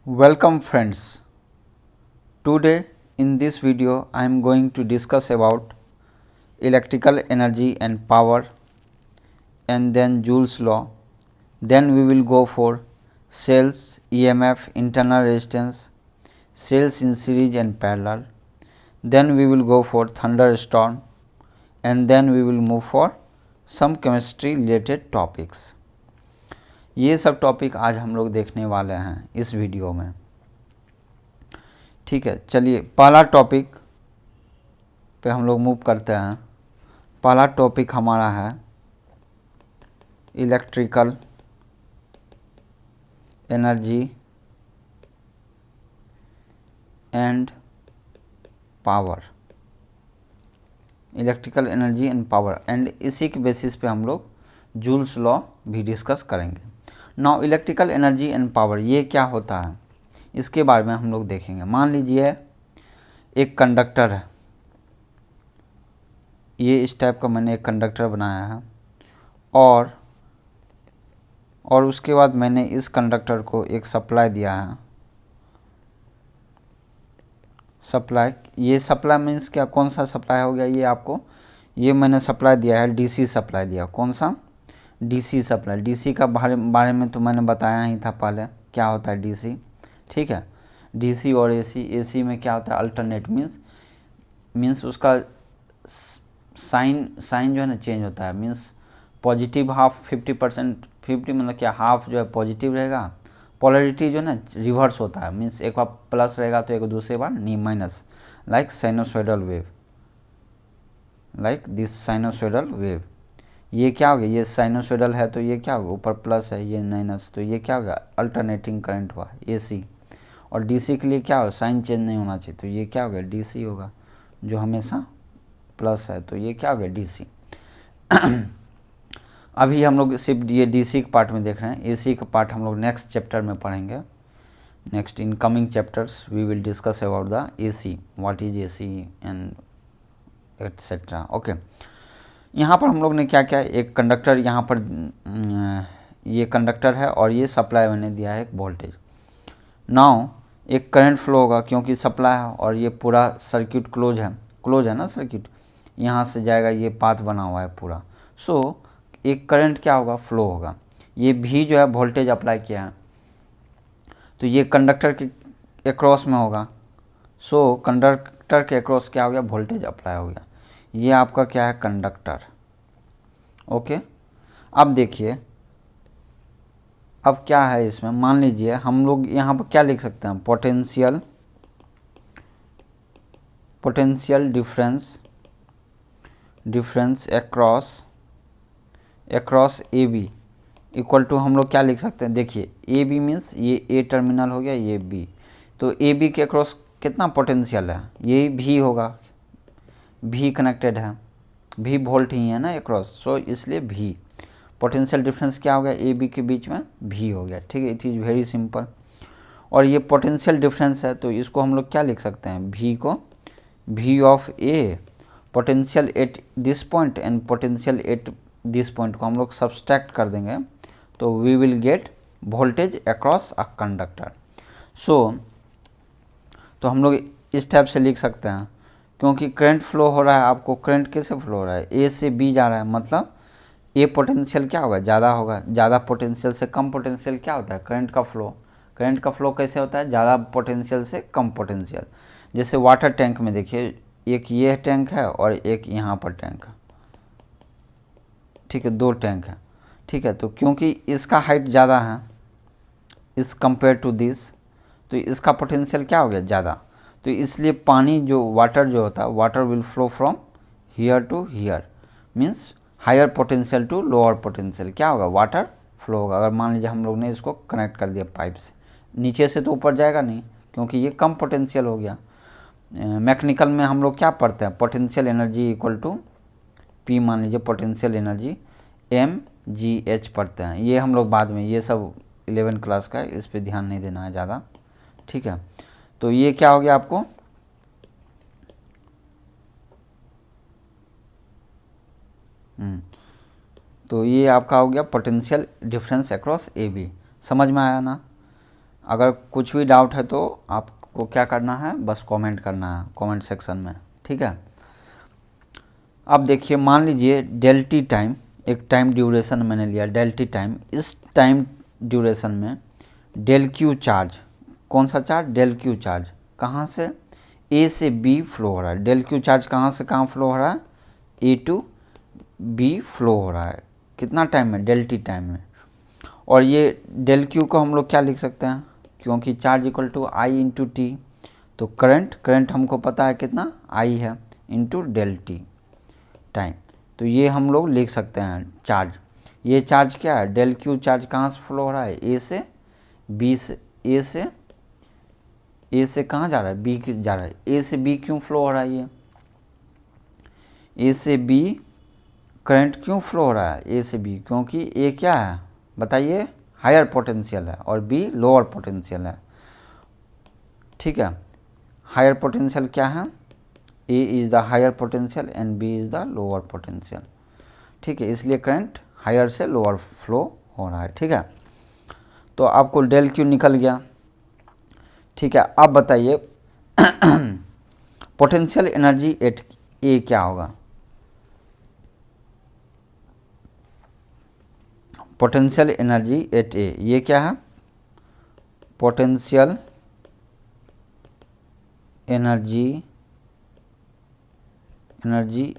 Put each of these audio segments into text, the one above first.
Welcome friends. Today in this video I am going to discuss about electrical energy and power and then Joule's law. Then we will go for cells, EMF, internal resistance, cells in series and parallel. Then we will go for thunderstorm and then we will move for some chemistry related topics. ये सब topic आज हम लोग देखने वाले हैं इस video में। ठीक है, चलिए पहला टॉपिक पे हम लोग मूव करते हैं। पहला टॉपिक हमारा है electrical energy and power. Electrical energy and power and इसी के बेसिस पे हम लोग जूल्स लॉ भी डिस्कस करेंगे। Now electrical energy and power ये क्या होता है इसके बारे में हम लोग देखेंगे। मान लीजिए एक कंडक्टर है, ये इस टाइप का मैंने एक कंडक्टर बनाया है और उसके बाद मैंने इस कंडक्टर को एक सप्लाई दिया है। सप्लाई, ये सप्लाई मीन्स क्या, कौन सा सप्लाई हो गया ये आपको, ये मैंने सप्लाई दिया है डीसी सप्लाई दिया। कौन सा? DC supply. डीसी का बारे में तो मैंने बताया ही था पहले क्या होता है डीसी। ठीक है, डीसी और एसी। एसी में क्या होता है अल्टरनेट मीन्स उसका साइन जो है ना चेंज होता है। मीन्स पॉजिटिव हाफ 50%, 50 मतलब क्या, हाफ जो है पॉजिटिव रहेगा, पोलरिटी जो है ना रिवर्स होता है। मीन्स एक बार प्लस रहेगा तो एक दूसरे बार minus, like sinusoidal wave, like this sinusoidal wave. ये क्या हो गया, ये साइनोसॉइडल है तो ये क्या होगा, ऊपर प्लस है ये माइनस, तो ये क्या होगा अल्टरनेटिंग करंट हुआ एसी। और डीसी के लिए क्या होगा, साइन चेंज नहीं होना चाहिए, तो ये क्या होगा डीसी होगा, जो हमेशा प्लस है, तो ये क्या होगा डीसी। अभी हम लोग सिर्फ ये डीसी के पार्ट में देख रहे हैं। एसी का पार्ट हम लोग नेक्स्ट चैप्टर में पढ़ेंगे। Next in coming chapters we will discuss about the AC, what is AC and etcetera. Okay, यहाँ पर हम लोग ने क्या किया, एक कंडक्टर यहाँ पर ये कंडक्टर है और ये सप्लाई मैंने दिया है एक वोल्टेज। नाउ एक करंट फ्लो होगा क्योंकि सप्लाई है और ये पूरा सर्किट क्लोज है ना सर्किट, यहाँ से जाएगा, ये पाथ बना हुआ है पूरा। सो एक करंट क्या होगा, फ्लो होगा। ये भी जो है वोल्टेज अप्लाई किया है तो ये कंडक्टर के अक्रॉस में होगा। सो कंडक्टर के अक्रॉस क्या हो गया, वोल्टेज अप्लाई हो गया। ये आपका क्या है कंडक्टर। ओके, अब देखिए अब क्या है इसमें, मान लीजिए हम लोग यहाँ पर क्या लिख सकते हैं, potential difference across A B equal to, हम लोग क्या लिख सकते हैं, देखिए ए बी मीन्स ये ए टर्मिनल हो गया, ये बी, तो ए बी के अक्रॉस कितना पोटेंशियल है, ये भी होगा, भी कनेक्टेड है, भी वोल्ट ही है ना अक्रॉस, सो इसलिए भी पोटेंशियल डिफरेंस क्या हो गया, ए बी के बीच में भी हो गया। ठीक है, इट इज़ वेरी सिंपल। और ये पोटेंशियल डिफरेंस है तो इसको हम लोग क्या लिख सकते हैं, भी को भी of a potential at this point and potential at this point को हम लोग सब्सट्रैक्ट कर देंगे तो we will get voltage across a conductor. So तो हम लोग इस टाइप से लिख सकते हैं, क्योंकि करंट फ्लो हो रहा है, आपको करंट कैसे फ्लो हो रहा है, ए से बी जा रहा है, मतलब ए पोटेंशियल क्या होगा, ज़्यादा होगा। ज़्यादा पोटेंशियल से कम पोटेंशियल क्या होता है, करंट का फ्लो। करंट का फ्लो कैसे होता है, ज़्यादा पोटेंशियल से कम पोटेंशियल। जैसे वाटर टैंक में देखिए, एक ये टैंक है और एक यहाँ पर टैंक है। ठीक है, दो टैंक है। ठीक है, तो क्योंकि इसका हाइट ज़्यादा है इस कंपेयर टू दिस, तो इसका पोटेंशियल क्या हो गया ज़्यादा, तो इसलिए पानी जो वाटर जो होता है, water will flow from here to here, means higher potential to lower potential क्या होगा, वाटर फ्लो होगा। अगर मान लीजिए हम लोग ने इसको कनेक्ट कर दिया पाइप से, नीचे से तो ऊपर जाएगा नहीं क्योंकि ये कम पोटेंशियल हो गया। मैकेनिकल में हम लोग क्या पढ़ते हैं, potential energy equal to P, मान लीजिए पोटेंशियल एनर्जी mgh पढ़ते हैं। ये हम लोग बाद में, ये सब 11 क्लास का है, इस पे ध्यान नहीं देना है ज़्यादा। ठीक है, तो ये क्या हो गया आपको, तो ये आपका हो गया potential difference across A B. समझ में आया ना। अगर कुछ भी डाउट है तो आपको क्या करना है, बस कमेंट करना है कमेंट सेक्शन में, ठीक है। अब देखिए, मान लीजिए डेल टी टाइम, एक टाइम ड्यूरेशन मैंने लिया डेल टी टाइम, इस टाइम ड्यूरेशन में डेल क्यू चार्ज, कौन सा चार्ज, डेल क्यू चार्ज कहाँ से ए से बी फ्लो हो रहा है। डेल क्यू चार्ज कहाँ से कहाँ फ्लो हो रहा है, ए टू बी फ्लो हो रहा है, कितना टाइम में, डेल टी टाइम में। और ये डेल क्यू को हम लोग क्या लिख सकते हैं, क्योंकि charge equal to I into T, तो करंट हमको पता है कितना आई है, इंटू डेल टी टाइम, तो ये हम लोग लिख सकते हैं चार्ज। ये चार्ज क्या है, डेल क्यू चार्ज कहाँ से फ्लो हो रहा है, ए से बी से, ए से कहाँ जा रहा है, बी जा रहा है। ए से बी क्यों फ्लो हो रहा है, ये ए से बी करंट क्यों फ्लो हो रहा है, ए से बी, क्योंकि ए क्या है बताइए, हायर पोटेंशियल है और बी लोअर पोटेंशियल है, ठीक है। हायर पोटेंशियल क्या है, A is the higher potential and B is the lower potential, ठीक है, इसलिए करंट हायर से लोअर फ्लो हो रहा है, ठीक है। तो आपको डेल क्यू निकल गया, ठीक है। अब बताइए पोटेंशियल एनर्जी एट ए क्या होगा, पोटेंशियल एनर्जी एट ए, ये क्या है, पोटेंशियल एनर्जी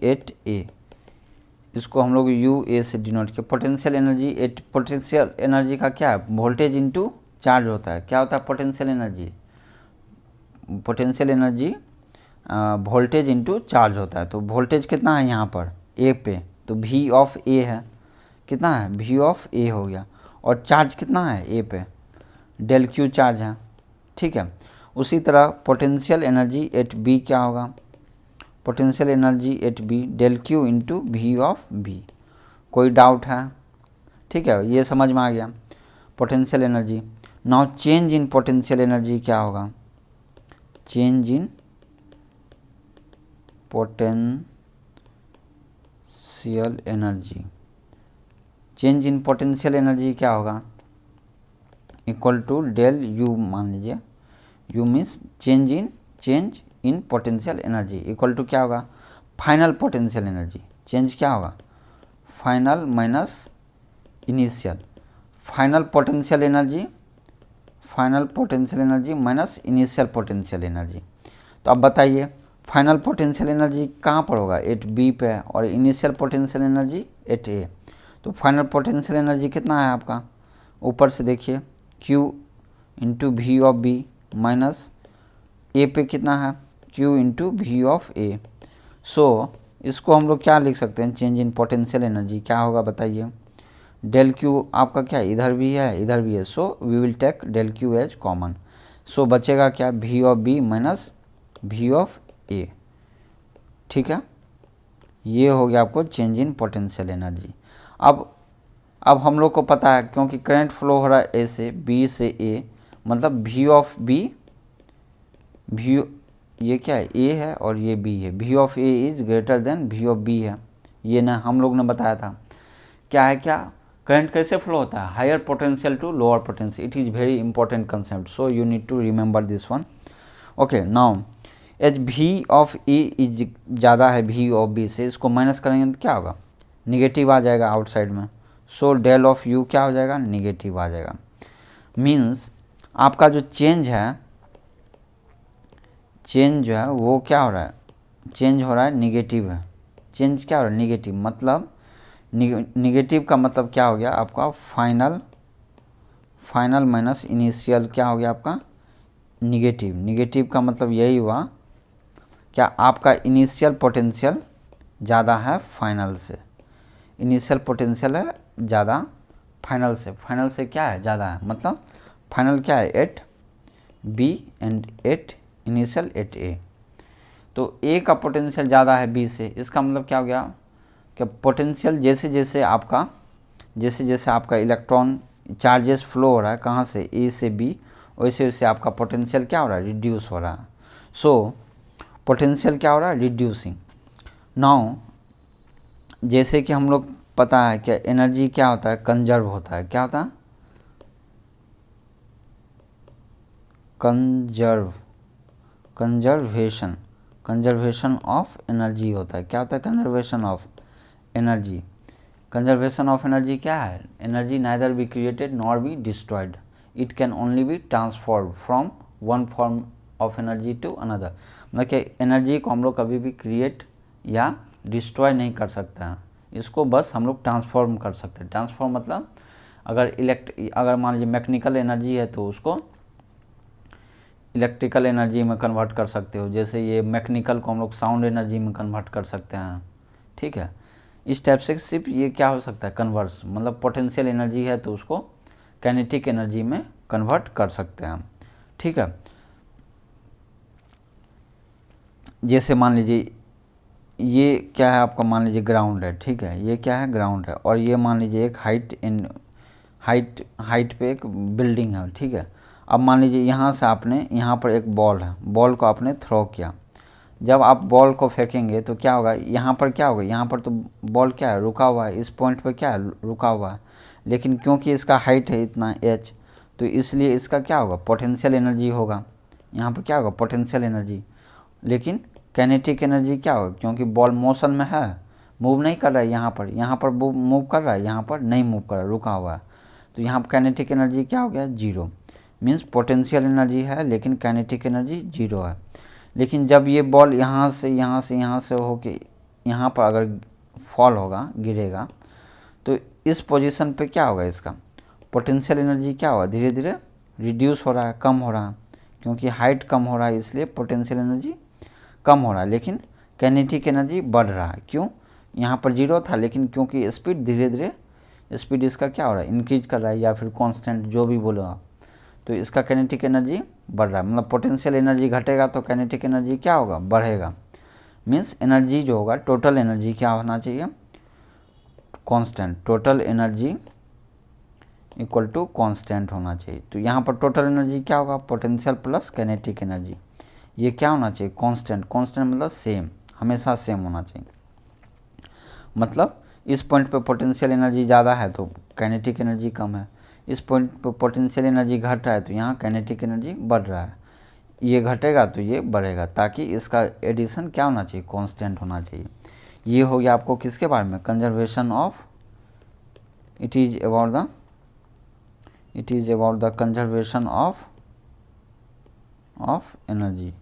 एट ए, इसको हम लोग यू ए से डिनोट किया। Potential energy eight, potential energy का क्या है, वोल्टेज इंटू चार्ज होता है, क्या होता है potential energy, potential energy voltage into charge होता है। तो वोल्टेज कितना है यहाँ पर ए पे, तो वी ऑफ ए है, कितना है, वी ऑफ ए हो गया, और चार्ज कितना है ए पे, डेल क्यू चार्ज है, ठीक है। उसी तरह पोटेंशियल एनर्जी एट बी क्या होगा, potential energy at B del Q into V of B, कोई डाउट है, ठीक है, ये समझ में आ गया potential energy. Now change in potential energy क्या होगा, change in potential energy, change in potential energy क्या होगा, इक्वल टू डेल यू, मान लीजिए U means change in potential energy equal to क्या होगा, फाइनल पोटेंशियल एनर्जी, चेंज क्या होगा, final minus initial, final potential energy minus initial potential energy. तो अब बताइए फाइनल पोटेंशियल एनर्जी कहाँ पर होगा, एट बी पे, और initial potential energy eight A. तो फाइनल पोटेंशियल एनर्जी कितना है आपका, ऊपर से देखिए Q into V of B minus A पे कितना है, Q into V of A. So इसको हम लोग क्या लिख सकते हैं, चेंज इन पोटेंशियल एनर्जी क्या होगा बताइए, डेल क्यू आपका क्या इधर भी है इधर भी है, so we will take del Q as common, so बचेगा क्या, V of B minus V of A, ठीक है। ये हो गया आपको चेंज इन पोटेंशियल एनर्जी। अब हम लोग को पता है, क्योंकि करंट फ्लो हो रहा है ए से बी से ए, मतलब वी ऑफ बी, वी ये क्या है, ए है और ये बी है, V of A is greater than V of B है, ये ना हम लोग ने बताया था। क्या है, क्या करंट कैसे फ्लो होता है, higher potential to lower potential, it is very important concept, so you need to remember this one, okay. Now as V of A is ज़्यादा है वी ऑफ बी से, इसको माइनस करेंगे तो क्या होगा, निगेटिव आ जाएगा आउटसाइड में, सो डेल ऑफ यू क्या हो जाएगा, निगेटिव आ जाएगा। मीन्स आपका जो चेंज जो है वो क्या हो रहा है, चेंज हो रहा है निगेटिव है, चेंज क्या हो रहा है निगेटिव, मतलब निगेटिव का मतलब क्या हो गया आपका, फाइनल माइनस इनिशियल क्या हो गया आपका, निगेटिव का मतलब यही हुआ, क्या आपका इनिशियल पोटेंशियल ज़्यादा है फाइनल से, इनिशियल पोटेंशियल है ज़्यादा फाइनल से क्या है ज़्यादा है, मतलब फाइनल क्या है at B and at initial at A, तो ए का पोटेंशियल ज़्यादा है बी से, इसका मतलब क्या हो गया, कि पोटेंशियल जैसे जैसे आपका इलेक्ट्रॉन चार्जेस फ्लो हो रहा है कहाँ से, ए से बी, वैसे वैसे आपका पोटेंशियल क्या हो रहा है, रिड्यूस हो रहा है। सो पोटेंशियल क्या हो रहा है, रिड्यूसिंग। नाउ जैसे कि हम लोग पता है कि एनर्जी क्या होता है, कंजर्व होता है, क्या होता है, कंजर्वेशन ऑफ एनर्जी होता है। क्या होता है conservation of energy? Conservation of energy क्या है? Energy neither be created nor be destroyed, it can only be transform from one form of energy to another. मतलब कि एनर्जी को हम लोग कभी भी क्रिएट या डिस्ट्रॉय नहीं कर सकते हैं, इसको बस हम लोग ट्रांसफॉर्म कर सकते हैं। ट्रांसफॉर्म मतलब अगर मान लीजिए मैकेनिकल एनर्जी है तो उसको इलेक्ट्रिकल एनर्जी में कन्वर्ट कर सकते हो, जैसे ये मैकेनिकल को हम लोग साउंड एनर्जी में कन्वर्ट कर सकते हैं। ठीक है, इस टाइप से सिर्फ ये क्या हो सकता है कन्वर्स, मतलब पोटेंशियल एनर्जी है तो उसको काइनेटिक एनर्जी में कन्वर्ट कर सकते हैं। ठीक है, जैसे मान लीजिए ये क्या है आपका, मान लीजिए ग्राउंड है। ठीक है, ये क्या है ग्राउंड है, और ये मान लीजिए एक हाइट पे एक बिल्डिंग है। ठीक है, अब मान लीजिए यहाँ से आपने यहाँ पर एक बॉल है, बॉल को आपने थ्रो किया। जब आप बॉल को फेंकेंगे तो क्या होगा, यहाँ पर क्या होगा, यहाँ पर तो बॉल क्या है रुका हुआ है, इस पॉइंट पर क्या है रुका हुआ है, लेकिन क्योंकि इसका हाइट है इतना h, तो इसलिए इसका क्या होगा पोटेंशियल एनर्जी होगा। यहाँ पर क्या होगा पोटेंशियल एनर्जी, लेकिन काइनेटिक एनर्जी क्या होगा, क्योंकि बॉल मोशन में है, मूव नहीं कर रहा है, यहाँ पर मूव कर रहा है, यहाँ पर नहीं मूव कर रहा है, रुका हुआ है, तो यहाँ पर काइनेटिक एनर्जी क्या हो गया जीरो। मीन्स पोटेंशियल एनर्जी है लेकिन काइनेटिक एनर्जी जीरो है। लेकिन जब ये बॉल यहाँ से होके यहाँ पर अगर फॉल होगा, गिरेगा, तो इस पोजीशन पे क्या होगा, इसका पोटेंशियल एनर्जी क्या होगा धीरे धीरे रिड्यूस हो रहा है, कम हो रहा है, क्योंकि हाइट कम हो रहा है इसलिए पोटेंशियल एनर्जी कम हो रहा है, लेकिन काइनेटिक एनर्जी बढ़ रहा है। क्यों, यहाँ पर जीरो था, लेकिन क्योंकि स्पीड धीरे धीरे स्पीड इसका क्या हो रहा है इंक्रीज कर रहा है, या फिर कांस्टेंट जो भी बोलो आप, तो इसका काइनेटिक एनर्जी बढ़ रहा है। मतलब पोटेंशियल एनर्जी घटेगा तो काइनेटिक एनर्जी क्या होगा बढ़ेगा। मीन्स एनर्जी जो होगा टोटल एनर्जी क्या होना चाहिए constant, total energy equal to constant होना चाहिए। तो यहाँ पर टोटल एनर्जी क्या होगा पोटेंशियल प्लस काइनेटिक एनर्जी, ये क्या होना चाहिए कांस्टेंट। कांस्टेंट मतलब सेम, हमेशा सेम होना चाहिए। मतलब इस पॉइंट पे पोटेंशियल एनर्जी ज़्यादा है तो काइनेटिक एनर्जी कम है, इस पॉइंट पे पोटेंशियल एनर्जी घट रहा है तो यहाँ काइनेटिक एनर्जी बढ़ रहा है, ये घटेगा तो ये बढ़ेगा, ताकि इसका एडिशन क्या होना चाहिए कांस्टेंट होना चाहिए। ये हो गया आपको किसके बारे में conservation of, it is about the conservation of energy.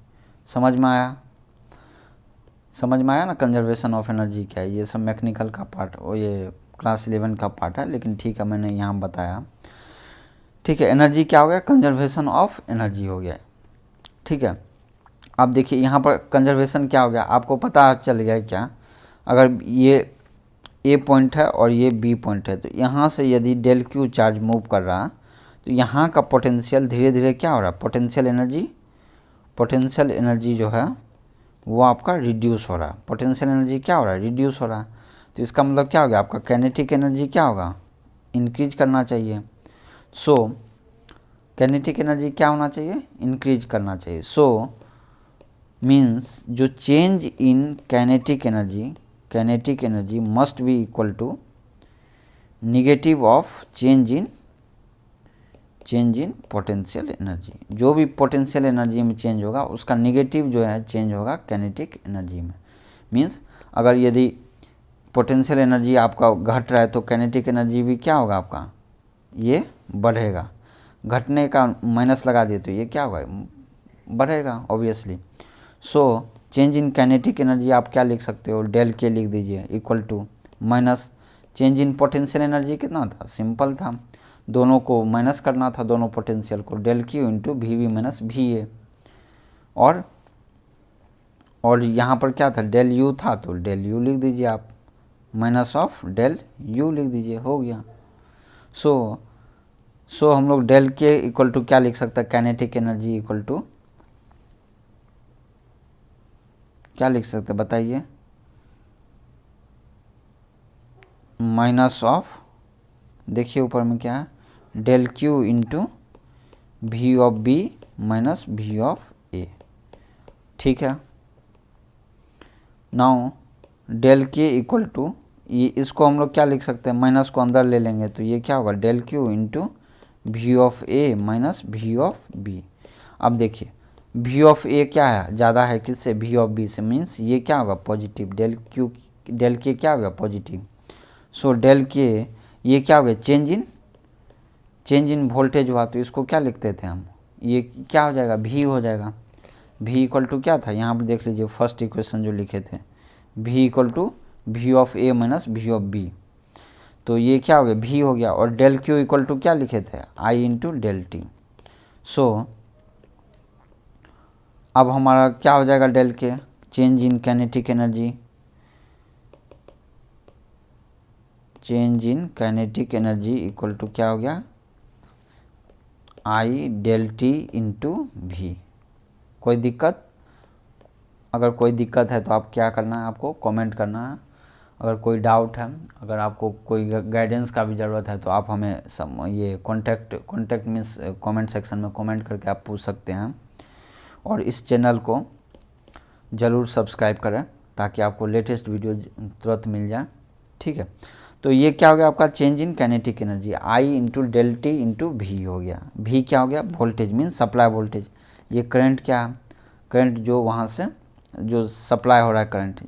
समझ में आया ना कंजर्वेशन ऑफ एनर्जी क्या है। ये सब मैकेनिकल का पार्ट और ये क्लास 11 का पार्ट है, लेकिन ठीक है मैंने यहाँ बताया। ठीक है, एनर्जी क्या हो गया कंजर्वेशन ऑफ एनर्जी हो गया। ठीक है, अब देखिए यहाँ पर कंजर्वेशन क्या हो गया आपको पता चल गया क्या, अगर ये ए पॉइंट है और ये बी पॉइंट है, तो यहाँ से यदि डेल क्यू चार्ज मूव कर रहा है तो यहाँ का पोटेंशियल धीरे धीरे क्या हो रहा है पोटेंशियल एनर्जी जो है वो आपका रिड्यूस हो रहा है। पोटेंशियल एनर्जी क्या हो रहा है रिड्यूस हो रहा है, तो इसका मतलब क्या हो गया आपका काइनेटिक एनर्जी क्या होगा इंक्रीज करना चाहिए। सो काइनेटिक एनर्जी क्या होना चाहिए इंक्रीज करना चाहिए। सो मीन्स जो change in kinetic energy must be equal to negative of change in potential energy. जो भी पोटेंशियल एनर्जी में चेंज होगा उसका निगेटिव जो है चेंज होगा काइनेटिक एनर्जी में। मीन्स अगर यदि पोटेंशियल एनर्जी आपका घट रहा है तो काइनेटिक एनर्जी भी क्या होगा आपका ये बढ़ेगा, घटने का माइनस लगा दिए तो ये क्या होगा बढ़ेगा obviously. So change in kinetic energy आप क्या लिख सकते हो डेल के लिख दीजिए equal to minus change in potential energy कितना था सिंपल था, दोनों को माइनस करना था दोनों पोटेंशियल को, del Q into V V minus V A, और यहाँ पर क्या था डेल यू था तो डेल यू लिख दीजिए आप, माइनस ऑफ डेल यू लिख दीजिए, हो गया। सो हम लोग डेल के इक्वल टू क्या लिख सकते हैं काइनेटिक एनर्जी इक्वल टू क्या लिख सकते हैं बताइए, माइनस ऑफ देखिए ऊपर में क्या है del Q into V of B minus V of A. ठीक है, now del K equal to ये इसको हम लोग क्या लिख सकते हैं माइनस को अंदर ले लेंगे तो ये क्या होगा del Q into V of A minus V of B. अब देखिए वी ऑफ ए क्या है, ज़्यादा है किससे, वी ऑफ बी से, मीन्स ये क्या होगा पॉजिटिव, डेल क्यू डेल के क्या होगा पॉजिटिव। सो डेल के ये क्या हो गया, चेंज इन वोल्टेज हुआ, तो इसको क्या लिखते थे हम, ये क्या हो जाएगा, भी हो जाएगा। भी इक्वल टू क्या था, यहाँ पर देख लीजिए फर्स्ट इक्वेशन जो लिखे थे, भी equal to V of A minus V of B. तो ये क्या हो गया, भी हो गया, और डेल क्यू इक्वल टू क्या लिखे थे, I into del T. So अब हमारा क्या हो जाएगा, del K change in kinetic energy, change in kinetic energy equal to क्या हो गया, I del T into V. कोई दिक्कत, अगर कोई दिक्कत है तो आप क्या करना है, आपको कमेंट करना है। अगर कोई डाउट है, अगर आपको कोई गाइडेंस का भी ज़रूरत है तो आप हमें ये कॉन्टैक्ट मीन्स कमेंट सेक्शन में कमेंट करके आप पूछ सकते हैं। और इस चैनल को ज़रूर सब्सक्राइब करें ताकि आपको लेटेस्ट वीडियो तुरंत मिल जाए, ठीक है। तो ये क्या हो गया आपका change in kinetic energy, I into del T into V हो गया। वी क्या हो गया, वोल्टेज मीन्स सप्लाई वोल्टेज। ये करंट क्या है, करंट जो वहाँ से जो सप्लाई हो रहा है करंट,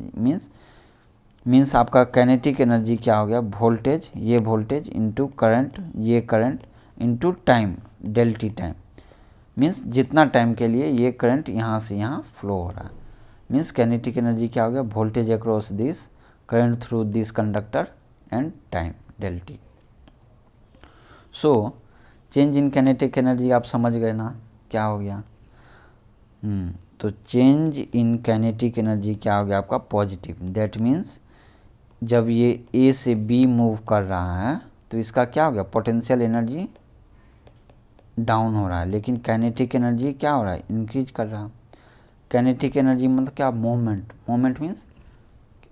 मीन्स आपका काइनेटिक एनर्जी क्या हो गया, वोल्टेज, ये वोल्टेज इंटू करंट, ये current into time, del T time, means जितना टाइम के लिए ये करंट यहाँ से यहाँ फ्लो हो रहा है। मीन्स काइनेटिक एनर्जी क्या हो गया, voltage across this, current through this conductor and time del T. So change in kinetic energy आप समझ गए ना क्या हो गया। तो चेंज इन काइनेटिक एनर्जी क्या हो गया आपका पॉजिटिव। दैट मीन्स जब ये ए से बी मूव कर रहा है तो इसका क्या हो गया, पोटेंशियल एनर्जी डाउन हो रहा है, लेकिन काइनेटिक एनर्जी क्या हो रहा है, इंक्रीज कर रहा है। काइनेटिक एनर्जी मतलब क्या, मोमेंट, मोमेंट मीन्स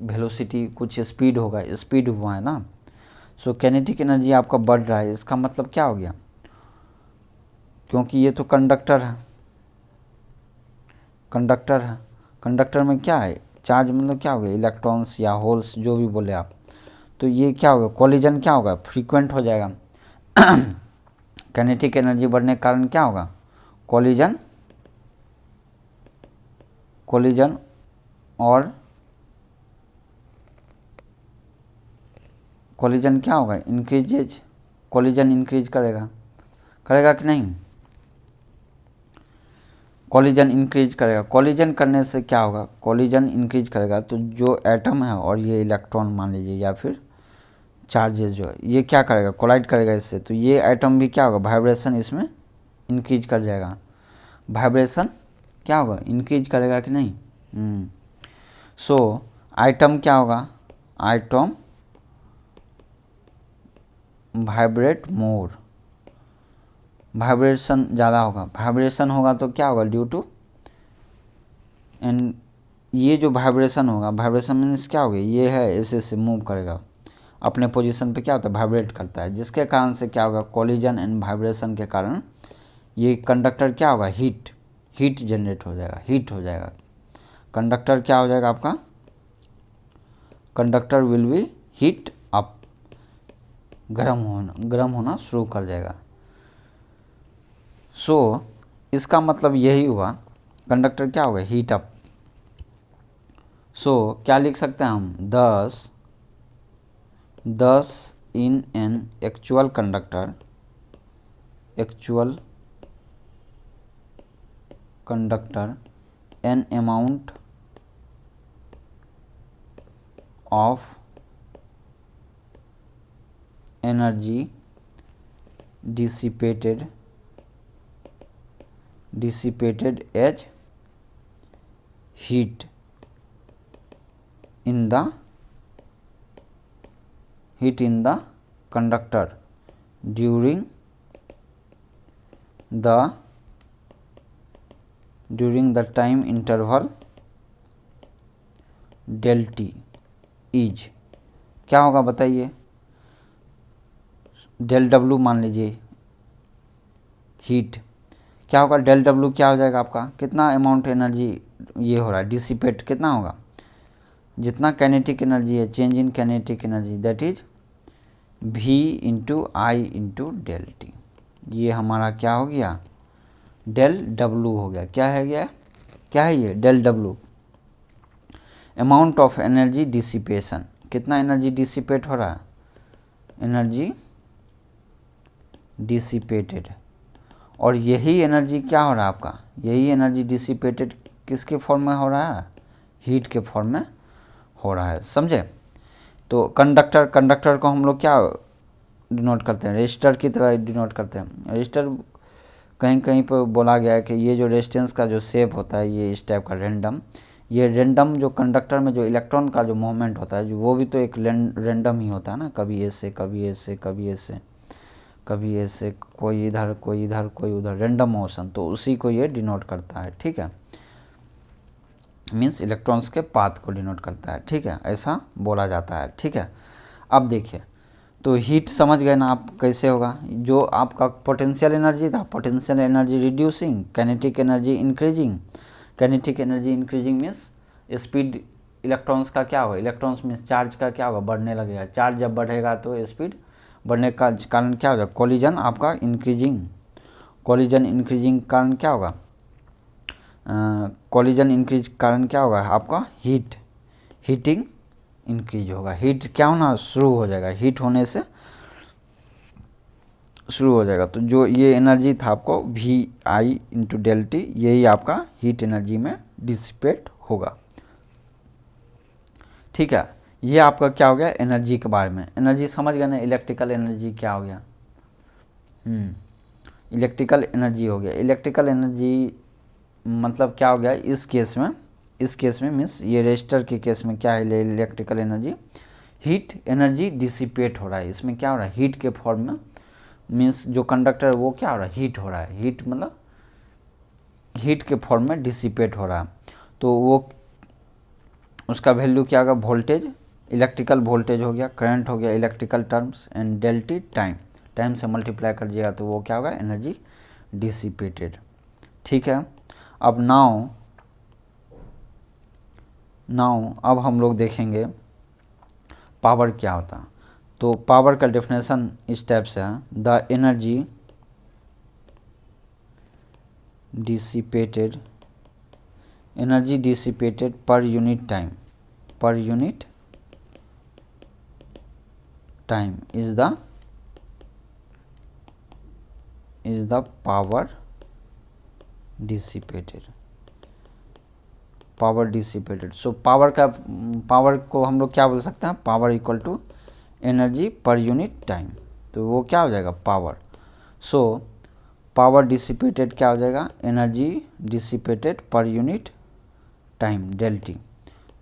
वेलोसिटी, कुछ स्पीड होगा, स्पीड हुआ है ना। सो काइनेटिक एनर्जी आपका बढ़ रहा है, इसका मतलब क्या हो गया, क्योंकि ये तो कंडक्टर है, कंडक्टर में क्या है, चार्ज, मतलब क्या हो गया, इलेक्ट्रॉन्स या होल्स जो भी बोले आप। तो ये क्या होगा, कॉलिजन क्या होगा, फ्रीक्वेंट हो जाएगा। काइनेटिक एनर्जी बढ़ने के कारण क्या होगा, कॉलिजन और कॉलिजन क्या होगा, इंक्रीजेज, कॉलिजन इंक्रीज करेगा कि नहीं, कॉलिजन इंक्रीज करेगा। कॉलिजन करने से क्या होगा, कॉलिजन इंक्रीज करेगा तो जो एटम है और ये इलेक्ट्रॉन मान लीजिए या फिर चार्जेस जो है, ये क्या करेगा, कोलाइड करेगा इससे, तो ये एटम भी क्या होगा, वाइब्रेशन इसमें इंक्रीज कर जाएगा। वाइब्रेशन क्या होगा, इंक्रीज करेगा कि नहीं। सो आइटम क्या होगा, आइटम वाइब्रेट मोर, वाइब्रेशन ज़्यादा होगा, वाइब्रेशन होगा तो क्या होगा, ड्यू टू, एंड ये जो वाइब्रेशन होगा, वाइब्रेशन मीन्स क्या होगा, ये है ऐसे मूव करेगा अपने पोजीशन पे, क्या होता है, वाइब्रेट करता है, जिसके कारण से क्या होगा, कॉलिजन एंड वाइब्रेशन के कारण ये कंडक्टर क्या होगा, हीट जनरेट हो जाएगा, हीट हो जाएगा। कंडक्टर क्या हो जाएगा आपका, conductor will be heat up, गर्म होना शुरू कर जाएगा। सो इसका मतलब यही हुआ, कंडक्टर क्या होगा, हीट अप। सो क्या लिख सकते हैं हम, 10 in an actual conductor an amount of energy dissipated as heat in the conductor during the time interval del t is, क्या होगा बताइए, डेल डब्लू मान लीजिए हीट, क्या होगा, डेल डब्लू क्या हो जाएगा आपका, कितना अमाउंट एनर्जी ये हो रहा है, डिसिपेट कितना होगा, जितना काइनेटिक एनर्जी है, change in kinetic energy, that is V into I into del T. ये हमारा क्या हो गया, डेल डब्लू हो गया। क्या है गया, क्या है ये, del W. Amount of energy dissipation, कितना एनर्जी डिसिपेट हो रहा है, एनर्जी डिसिपेटेड। और यही एनर्जी क्या हो रहा है आपका, यही एनर्जी डिसिपेटेड किसके फॉर्म में हो रहा है, हीट के फॉर्म में हो रहा है, समझे। तो कंडक्टर को हम लोग क्या डिनोट करते हैं, रेजिस्टर की तरह डिनोट करते हैं। रेजिस्टर कहीं कहीं पर बोला गया है कि ये जो रेजिस्टेंस का जो शेप होता है, ये इस टाइप का रैंडम, ये रैंडम जो कंडक्टर में जो इलेक्ट्रॉन का जो मूवमेंट होता है, जो वो भी तो एक रैंडम ही होता है ना, कभी ऐसे कभी ऐसे कभी ऐसे कभी ऐसे, कोई इधर कोई इधर कोई उधर, रैंडम मोशन, तो उसी को ये डिनोट करता है, ठीक है। मीन्स इलेक्ट्रॉन्स के पाथ को डिनोट करता है, ठीक है, ऐसा बोला जाता है, ठीक है। अब देखिए, तो हीट समझ गए ना आप कैसे होगा, जो आपका पोटेंशियल एनर्जी था, potential energy reducing, kinetic energy increasing. Kinetic energy increasing means speed electrons का क्या होगा, इलेक्ट्रॉन्स मीन्स चार्ज का क्या होगा, बढ़ने लगेगा। चार्ज जब बढ़ेगा तो स्पीड बढ़ने का कारण क्या होगा, कोलिजन आपका इंक्रीजिंग। कोलिजन इंक्रीजिंग कारण क्या होगा, कोलिजन इंक्रीज कारण क्या होगा आपका, हीटिंग इंक्रीज होगा। हीट क्या होना शुरू हो जाएगा, हीट होने से शुरू हो जाएगा। तो जो ये एनर्जी था आपको VI/ΔT, यही आपका हीट एनर्जी में डिसिपेट होगा, ठीक है। ये आपका क्या हो गया एनर्जी के बारे में। एनर्जी समझ गए ना, इलेक्ट्रिकल एनर्जी क्या हो गया, इलेक्ट्रिकल एनर्जी हो गया। इलेक्ट्रिकल एनर्जी मतलब क्या हो गया इस केस में मीन्स ये रेजिस्टर के केस में क्या है, electrical energy, heat energy dissipate हो रहा है। इसमें क्या हो रहा है, हीट के फॉर्म में, मीन्स जो कंडक्टर है वो क्या हो रहा है, हीट हो रहा है। हीट मतलब हीट के फॉर्म में डिसिपेट हो रहा है। तो वो उसका वैल्यू क्या होगा, वोल्टेज, इलेक्ट्रिकल वोल्टेज हो गया, करंट हो गया, इलेक्ट्रिकल टर्म्स, एंड डेल्टी टाइम से मल्टीप्लाई कर दिएगा तो वो क्या होगा, एनर्जी डिसिपेटेड, ठीक है। अब नाउ अब हम लोग देखेंगे पावर क्या होता है। तो पावर का डेफिनेशन इस टाइप से है, the energy dissipated per unit time is the power dissipated. So power को हम लोग क्या बोल सकते हैं, power equal to energy per unit time. तो वो क्या हो जाएगा, पावर। सो पावर डिसिपेटेड क्या हो जाएगा, energy dissipated per unit time, ΔT।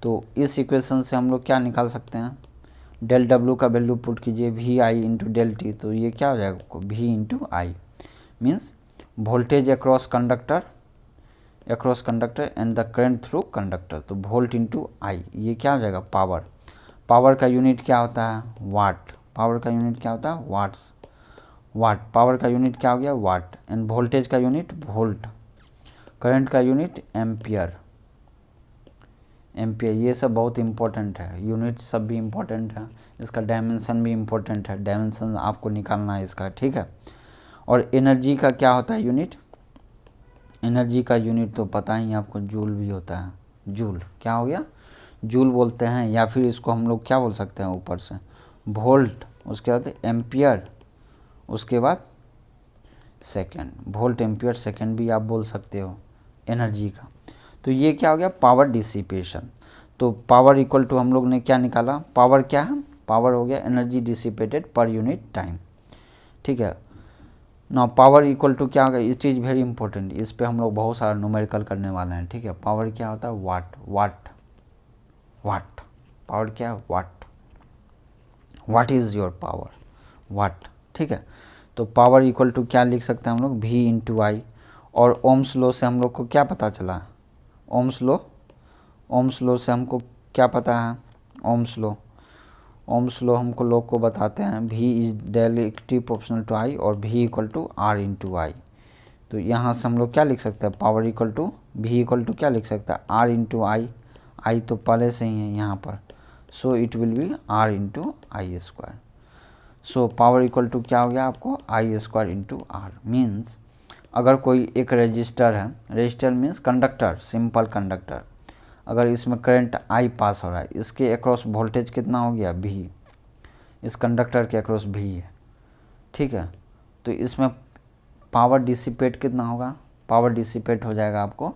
तो इस इक्वेशन से हम लोग क्या निकाल सकते हैं, डेल डब्ल्यू का वैल्यू पुट कीजिए VI/ΔT, तो ये क्या हो जाएगा, V/I means voltage across conductor and the current through conductor. तो वोल्ट इंटू आई, ये क्या हो जाएगा, पावर का यूनिट क्या होता है, वाट। पावर का यूनिट क्या होता है, वाट। पावर का यूनिट क्या हो गया, वाट। एंड वोल्टेज का यूनिट वोल्ट, करंट का यूनिट एम्पियर। ये सब बहुत इंपॉर्टेंट है, यूनिट सब भी इंपॉर्टेंट है, इसका डायमेंशन भी इंपॉर्टेंट है, डायमेंशन आपको निकालना है इसका, ठीक है। और एनर्जी का क्या होता है यूनिट, एनर्जी का यूनिट तो पता ही आपको, जूल भी होता है। जूल क्या हो गया, जूल बोलते हैं, या फिर इसको हम लोग क्या बोल सकते हैं ऊपर से, वोल्ट, उसके बाद एम्पियर, उसके बाद सेकंड, वोल्ट एम्पियर सेकंड भी आप बोल सकते हो एनर्जी का। तो ये क्या हो गया, पावर डिसिपेशन। तो पावर इक्वल टू हम लोग ने क्या निकाला, पावर क्या है, पावर हो गया energy dissipated per unit time, ठीक है ना। पावर इक्वल टू क्या होगा, ये चीज़ वेरी इंपॉर्टेंट, इस पे हम लोग बहुत सारा न्यूमेरिकल करने वाले हैं, ठीक है। पावर क्या होता है, वाट। पावर क्या है, वाट इज़ योर पावर, वाट, ठीक है। तो पावर इक्वल टू क्या लिख सकते हैं हम लोग, V/I। और ओम्स लॉ से हम लोग को क्या पता चला, ओम्स लॉ से हमको क्या पता है, ओम्स लॉ हमको लोग को बताते हैं V is directly proportional to I और V इक्वल टू R/I। तो यहाँ से हम लोग क्या लिख सकते हैं, power equal to V equal to क्या लिख सकते हैं, R/I। I तो पहले से ही है यहाँ पर, so it will be R/I²। So power equal to क्या हो गया आपको I square into R. Means अगर कोई एक रजिस्टर है, resistor means conductor, simple conductor, अगर इसमें करंट आई पास हो रहा है, इसके अक्रॉस वोल्टेज कितना हो गया भी, इस कंडक्टर के अक्रॉस भी है, ठीक है। तो इसमें पावर डिसिपेट कितना होगा, पावर डिसिपेट हो जाएगा आपको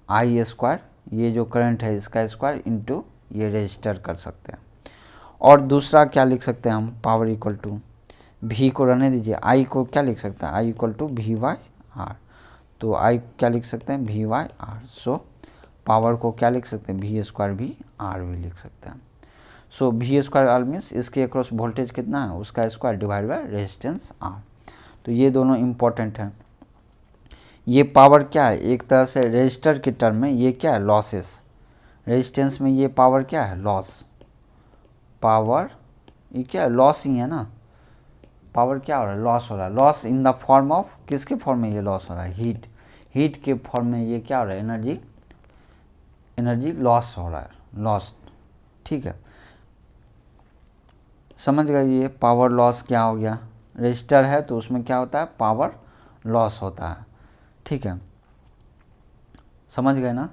आई स्क्वायर, ये जो करंट है इसका स्क्वायर इंटू ये रजिस्टर कर सकते हैं। और दूसरा क्या लिख सकते हैं हम, पावर इक्वल टू भी को रहने दीजिए, आई को क्या लिख सकते हैं, I equal to V by R. तो आई क्या लिख सकते हैं, V by R. So power को क्या लिख सकते हैं, वी स्क्वायर भी आर भी लिख सकते हैं। So V square R means इसके अक्रॉस वोल्टेज कितना है, उसका square divide by resistance R. तो ये दोनों इम्पॉर्टेंट हैं। ये पावर क्या है, एक तरह से रेजिस्टर के टर्म में ये क्या है, लॉसेस। रेजिस्टेंस में ये पावर क्या है, लॉस। पावर ये क्या है, लॉस ही है ना। पावर क्या हो रहा है, लॉस हो रहा है। Loss in the form of, किसके फॉर्म में ये लॉस हो रहा है, हीट। हीट के फॉर्म में ये क्या हो रहा है, एनर्जी, एनर्जी लॉस हो रहा है, लॉस्ट। ठीक है, समझ गए। ये पावर लॉस क्या हो गया, रजिस्टर है तो उसमें क्या होता है, पावर लॉस होता है। ठीक है, समझ गए ना।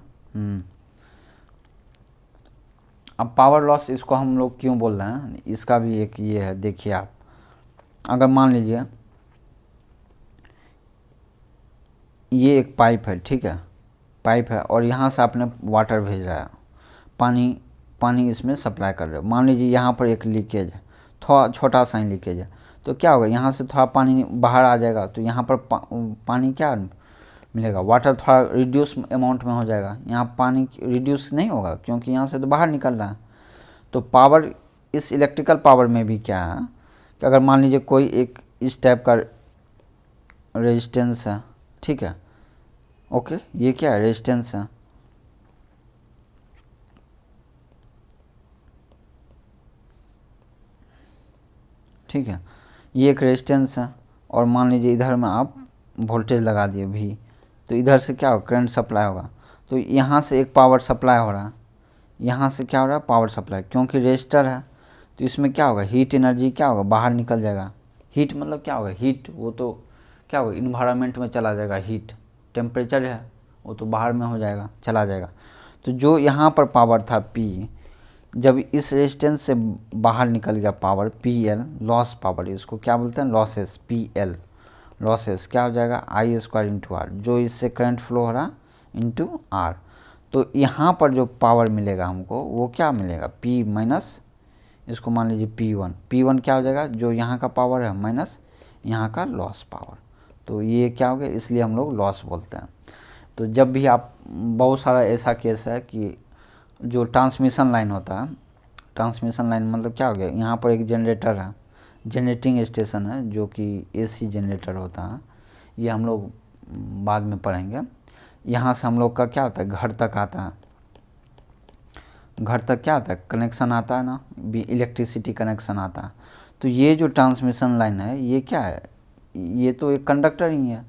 अब पावर लॉस इसको हम लोग क्यों बोल रहे हैं, इसका भी एक ये है, देखिए आप अगर मान लीजिए ये एक पाइप है, ठीक है, पाइप है और यहाँ से आपने वाटर भेज रहा है, पानी पानी इसमें सप्लाई कर रहे हो। मान लीजिए यहाँ पर एक लीकेज है, थोड़ा छोटा सा ही लीकेज है, तो क्या होगा, यहाँ से थोड़ा पानी बाहर आ जाएगा, तो यहाँ पर पानी क्या मिलेगा, वाटर थोड़ा रिड्यूस अमाउंट में हो जाएगा। यहाँ पानी रिड्यूस नहीं होगा क्योंकि यहाँ से तो बाहर निकल रहा है। तो पावर, इस इलेक्ट्रिकल पावर में भी क्या है कि अगर मान लीजिए कोई एक इस टाइप का रेजिस्टेंस है, ठीक है, ओके, ये क्या है, रेजिस्टेंस है, ठीक है, ये एक रेजिस्टेंस है और मान लीजिए इधर में आप वोल्टेज लगा दिए भी, तो इधर से क्या होगा, करंट सप्लाई होगा। तो यहाँ से एक पावर सप्लाई हो रहा है, यहाँ से क्या हो रहा है, पावर सप्लाई, क्योंकि रेजिस्टर है तो इसमें क्या होगा, हीट एनर्जी क्या होगा, बाहर निकल जाएगा। हीट मतलब क्या होगा, हीट वो तो क्या होगा, इन्वायरमेंट में चला जाएगा, हीट टेम्परेचर है वो तो बाहर में हो जाएगा, चला जाएगा। तो जो यहाँ पर पावर था P, जब इस रेजिस्टेंस से बाहर निकल गया पावर PL, लॉस पावर, इसको क्या बोलते हैं, लॉसेस, PL लॉसेस, क्या हो जाएगा, आई स्क्वायर इंटू आर, जो इससे करंट फ्लो हो रहा इंटू आर। तो यहाँ पर जो पावर मिलेगा हमको वो क्या मिलेगा, P माइनस, इसको मान लीजिए P1 क्या हो जाएगा, जो यहाँ का पावर है माइनस यहाँ का लॉस पावर। तो ये क्या हो गया, इसलिए हम लोग लॉस बोलते हैं। तो जब भी आप, बहुत सारा ऐसा केस है कि जो ट्रांसमिशन लाइन होता है, ट्रांसमिशन लाइन मतलब क्या हो गया, यहाँ पर एक जनरेटर है, जनरेटिंग स्टेशन है जो कि AC जनरेटर होता है, ये हम लोग बाद में पढ़ेंगे। यहाँ से हम लोग का क्या होता है, घर तक आता है, घर तक क्या आता है, कनेक्शन आता है ना, इलेक्ट्रिसिटी कनेक्शन आता है। तो ये जो ट्रांसमिशन लाइन है ये क्या है, ये तो एक कंडक्टर ही है,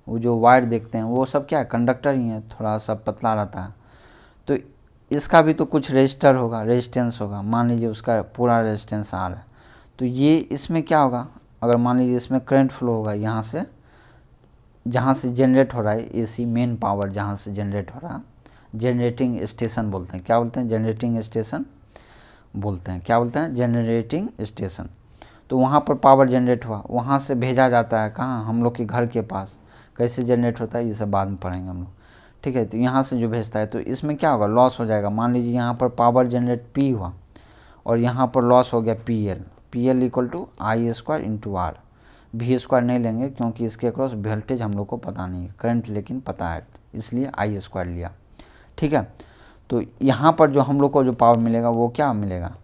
वो जो वायर देखते हैं वो सब क्या है, कंडक्टर ही है, थोड़ा सा पतला रहता है। तो इसका भी तो कुछ रेजिस्टर होगा, रेजिस्टेंस होगा, मान लीजिए उसका पूरा रेजिस्टेंस आ रहा है। तो ये इसमें क्या होगा, अगर मान लीजिए इसमें करंट फ्लो होगा यहाँ से, जहाँ से जनरेट हो रहा है AC मेन पावर, जहाँ से जनरेट हो रहा है, जनरेटिंग स्टेशन बोलते हैं, क्या बोलते हैं, जनरेटिंग स्टेशन बोलते हैं, क्या बोलते हैं, जनरेटिंग स्टेशन। तो वहाँ पर पावर जनरेट हुआ, वहाँ से भेजा जाता है कहाँ, हम लोग के घर के पास। कैसे जनरेट होता है ये सब बाद में पढ़ेंगे हम लोग, ठीक है। तो यहाँ से जो भेजता है तो इसमें क्या होगा, लॉस हो जाएगा। मान लीजिए यहाँ पर पावर जनरेट P हुआ और यहाँ पर लॉस हो गया PL equal to I square into R. V square नहीं लेंगे क्योंकि इसके अक्रॉस वोल्टेज हम लोग को पता नहीं है, करंट लेकिन पता है, इसलिए आई स्क्वायर लिया, ठीक है। तो यहाँ पर जो हम लोग को जो पावर मिलेगा वो क्या मिलेगा,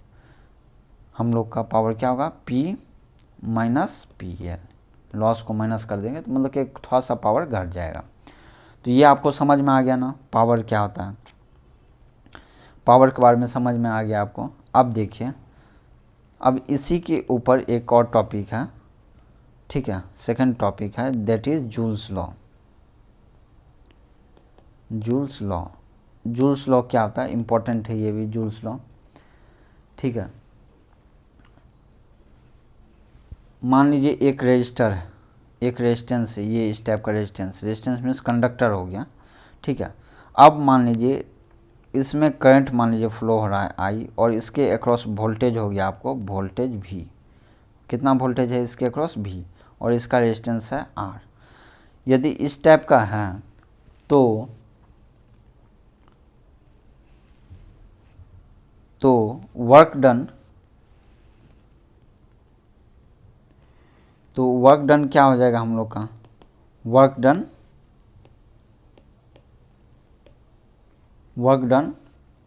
हम लोग का पावर क्या होगा, P माइनस PL, लॉस को माइनस कर देंगे तो मतलब कि थोड़ा सा पावर घट जाएगा। तो ये आपको समझ में आ गया ना, पावर क्या होता है, पावर के बारे में समझ में आ गया आपको। अब देखिए, अब इसी के ऊपर एक और टॉपिक है, ठीक है, सेकंड टॉपिक है, that is joules law. Joules law, joules law क्या होता है, इम्पोर्टेंट है ये भी, जूल्स लॉ, ठीक है। मान लीजिए एक रेजिस्टर है, एक रेजिस्टेंस है, ये इस टाइप का रेजिस्टेंस, रेजिस्टेंस मीन्स कंडक्टर हो गया, ठीक है। अब मान लीजिए इसमें करंट मान लीजिए फ्लो हो रहा है आई, और इसके अक्रॉस वोल्टेज हो गया आपको वोल्टेज वी। कितना वोल्टेज है इसके अक्रॉस वी, और इसका रेजिस्टेंस है आर। यदि इस टाइप का है तो वर्क डन क्या हो जाएगा हम लोग का, वर्क डन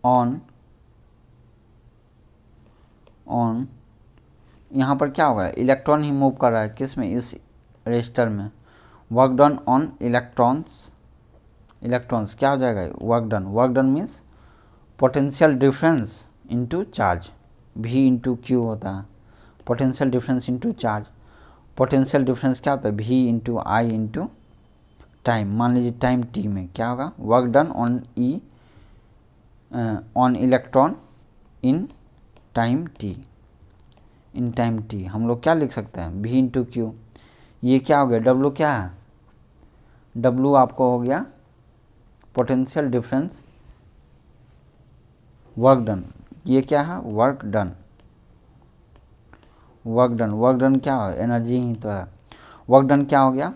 ऑन यहाँ पर क्या होगा, इलेक्ट्रॉन ही मूव कर रहा है किस में, इस रजिस्टर में। वर्क डन ऑन इलेक्ट्रॉन्स क्या हो जाएगा, work done means potential difference into charge, V into Q होता है, potential difference into charge. Potential difference क्या होता है, V into I into time. मान लीजिए टाइम t में क्या होगा, work done on electron in time t। हम लोग क्या लिख सकते हैं, V इंटू क्यू। ये क्या हो गया, W क्या है, W आपको हो गया पोटेंशियल डिफरेंस वर्क डन। ये क्या है, वर्क डन क्या है, एनर्जी ही तो है। वर्क डन क्या हो गया,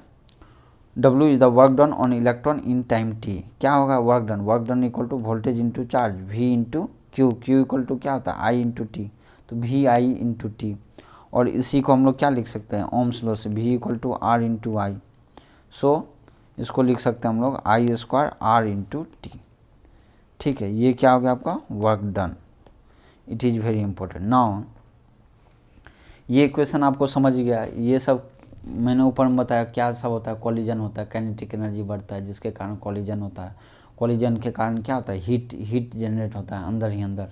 W is the work done on electron in time t। क्या होगा work done equal to voltage into charge, V into Q equal to क्या होता है, I इंटू टी, तो V I इंटू टी। और इसी को हम लोग क्या लिख सकते हैं, ओम्स लॉ से, V equal to R into I. सो इसको लिख सकते हैं हम लोग I square R into T, ठीक है। ये क्या हो गया आपका work done, it is very important. Now ये इक्वेशन आपको समझ गया, ये सब मैंने ऊपर में बताया क्या सब होता है, कॉलिजन होता है, काइनेटिक एनर्जी बढ़ता है जिसके कारण कॉलिजन होता है। कॉलिजन के कारण क्या होता है, हीट जनरेट होता है अंदर ही अंदर।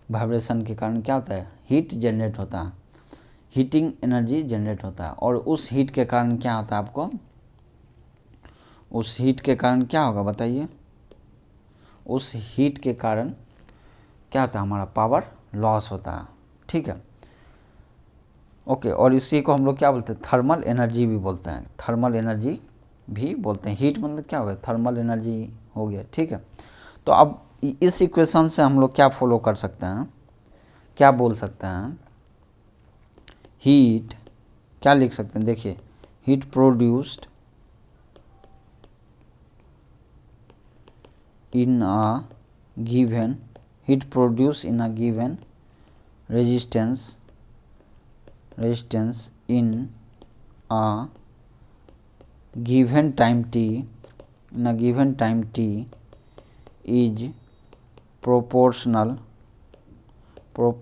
वाइब्रेशन के कारण क्या होता है, हीट जनरेट होता है, हीटिंग एनर्जी जनरेट होता है। और उस हीट के कारण क्या होता है आपको, उस हीट के कारण क्या होगा बताइए, उस हीट के कारण क्या होता है, हमारा पावर लॉस होता है, ठीक है। ओके, और इसी को हम लोग क्या बोलते हैं, थर्मल एनर्जी भी बोलते हैं, थर्मल एनर्जी भी बोलते हैं। हीट मतलब क्या हो गया, थर्मल एनर्जी हो गया, ठीक है। तो अब इस इक्वेशन से हम लोग क्या फॉलो कर सकते हैं, क्या बोल सकते हैं, हीट क्या लिख सकते हैं, देखिए heat produced in a given, heat produce in a given resistance in a given time t, is proportional to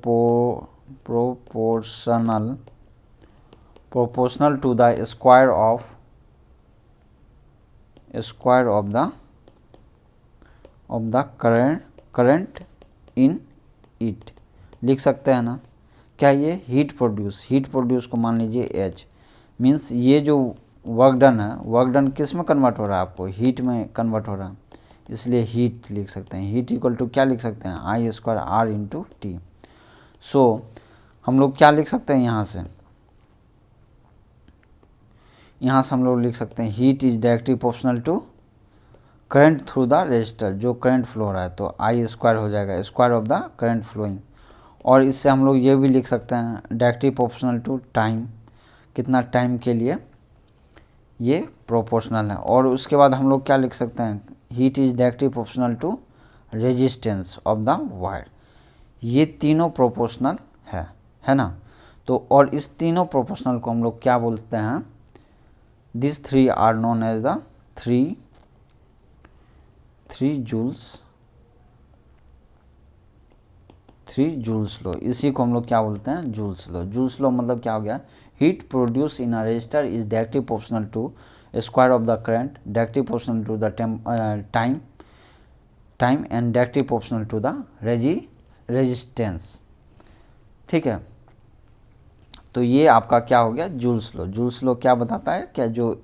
the square of the current in it। लिख सकते हैं ना, क्या ये हीट प्रोड्यूस को मान लीजिए H मीन्स ये जो वर्क डन है, वर्क डन किस में कन्वर्ट हो रहा है, आपको हीट में कन्वर्ट हो रहा है, इसलिए हीट लिख सकते हैं। हीट इक्वल टू क्या लिख सकते हैं, I square R into T. So हम लोग क्या लिख सकते हैं, यहाँ से हम लोग लिख सकते हैं heat is directly proportional to current through the resistor, जो करंट फ्लो हो रहा है, तो I स्क्वायर हो जाएगा, square of the current flowing. और इससे हम लोग ये भी लिख सकते हैं डायरेक्टली प्रोपोर्शनल टू टाइम, कितना टाइम के लिए ये प्रोपोर्शनल है। और उसके बाद हम लोग क्या लिख सकते हैं, heat is directly proportional to resistance of the wire. ये तीनों प्रोपोर्शनल है ना। तो और इस तीनों प्रोपोर्शनल को हम लोग क्या बोलते हैं, this three are known as the three Joule's law. इसी को हम लोग क्या बोलते हैं, जूल्स लॉ मतलब क्या हो गया, heat produce in a resistor is directly proportional to square of the current, directly proportional to the time and directly proportional to the resistance, ठीक है। तो ये आपका क्या हो गया, जूल्स लॉ क्या बताता है, क्या जो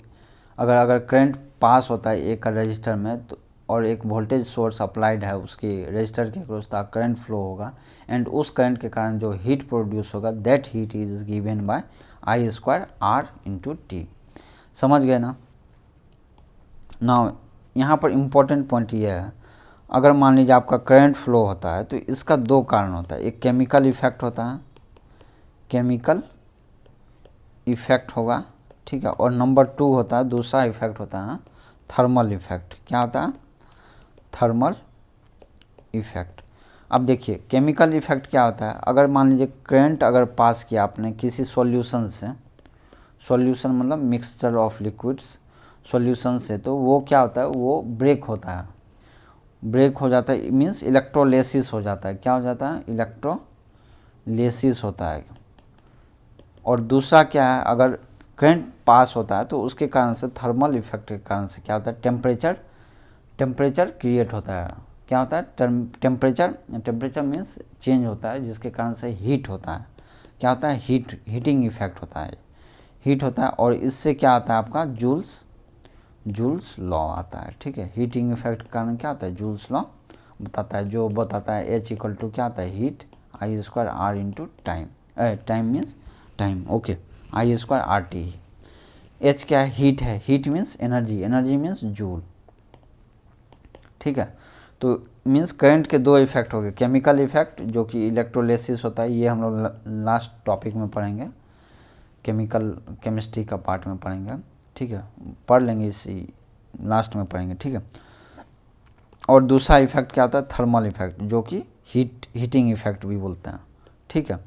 अगर करंट पास होता है एक रजिस्टर में, तो और एक वोल्टेज सोर्स अप्लाइड है उसके रजिस्टर के अक्रॉस करंट फ्लो होगा एंड उस करंट के कारण जो हीट प्रोड्यूस होगा that heat is given by I square R into T. समझ गए ना। नाउ यहाँ पर इम्पोर्टेंट पॉइंट ये है, अगर मान लीजिए आपका करंट फ्लो होता है तो इसका दो कारण होता है, एक केमिकल इफेक्ट होता है, केमिकल इफेक्ट होगा, ठीक है, और नंबर 2 होता है, दूसरा इफेक्ट होता है थर्मल इफेक्ट। क्या होता है? Thermal effect. अब देखिए केमिकल इफेक्ट क्या होता है, अगर मान लीजिए करंट अगर पास किया आपने किसी सॉल्यूशन से, सॉल्यूशन मतलब मिक्सचर ऑफ लिक्विड्स, सॉल्यूशन से, तो वो क्या होता है, वो ब्रेक होता है, ब्रेक हो जाता है, मीन्स इलेक्ट्रोलेसिस हो जाता है। क्या हो जाता है? इलेक्ट्रोलेसिस होता है। और दूसरा क्या है, अगर करंट पास होता है तो उसके कारण से थर्मल इफेक्ट के कारण से क्या होता है, टेम्परेचर क्रिएट होता है। क्या होता है? टेम्परेचर मीन्स चेंज होता है, जिसके कारण से हीट होता है। क्या होता है? हीटिंग इफेक्ट होता है, हीट होता है, और इससे क्या आता है आपका जूल्स लॉ आता है। ठीक है, हीटिंग इफेक्ट के कारण क्या होता है, जूल्स लॉ बताता है, जो बताता है H इक्वल टू क्या आता है, heat I square R into time, time means time, okay, I square R T. H क्या है? हीट है, heat means energy, energy means joule. ठीक है, तो मीन्स करंट के दो इफेक्ट हो गए, केमिकल इफेक्ट जो कि इलेक्ट्रोलिसिस होता है, ये हम लोग लास्ट टॉपिक में पढ़ेंगे, केमिस्ट्री का पार्ट में पढ़ेंगे। ठीक है, पढ़ लेंगे, इसी लास्ट में पढ़ेंगे। ठीक है, और दूसरा इफेक्ट क्या होता है, थर्मल इफेक्ट, जो कि हीटिंग इफेक्ट भी बोलते हैं। ठीक है,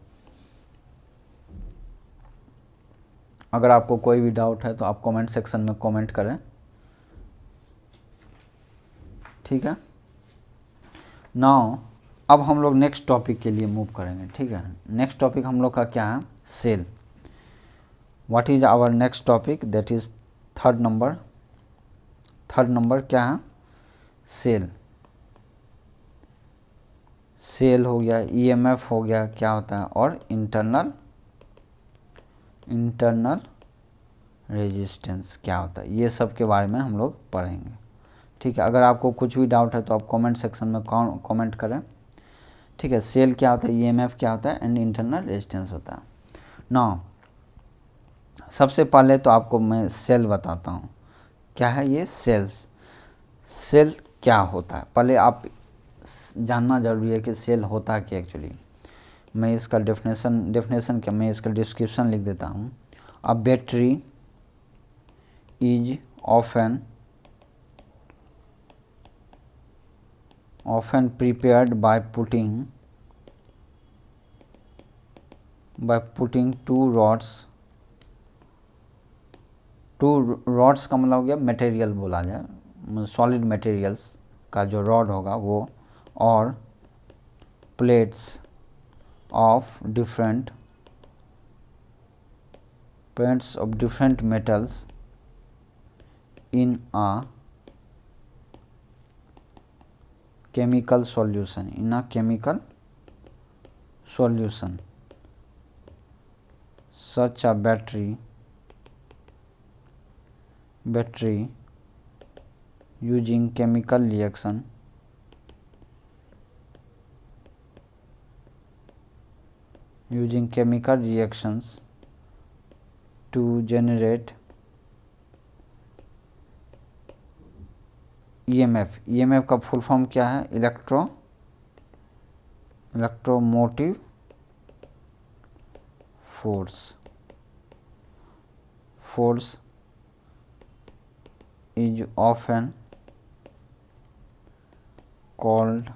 अगर आपको कोई भी डाउट है तो आप कमेंट सेक्शन में कमेंट करें। ठीक है, नाउ अब हम लोग नेक्स्ट टॉपिक के लिए मूव करेंगे। ठीक है, नेक्स्ट टॉपिक हम लोग का क्या है, cell. What is our next topic, that is third number क्या है, सेल। सेल हो गया, ईएमएफ हो गया, क्या होता है, और इंटरनल रेजिस्टेंस क्या होता है, ये सब के बारे में हम लोग पढ़ेंगे। ठीक है, अगर आपको कुछ भी डाउट है तो आप कमेंट सेक्शन में कमेंट करें। ठीक है, सेल क्या होता है, ईएमएफ क्या होता है, एंड इंटरनल रेजिस्टेंस होता है। नाउ सबसे पहले तो आपको मैं सेल बताता हूँ, क्या है ये सेल्स, सेल क्या होता है, पहले आप जानना जरूरी है कि सेल होता क्या एक्चुअली। मैं इसका डेफिनेशन क्या, मैं इसका डिस्क्रिप्शन लिख देता हूँ। A battery is often prepared by putting two rods का मतलब हो गया मटेरियल बोला जाए, सॉलिड मटेरियल्स का जो रॉड होगा वो, और plates of different metals in a chemical solution, such a battery using chemical reactions to generate EMF का फुल फॉर्म क्या है, electromotive force is often called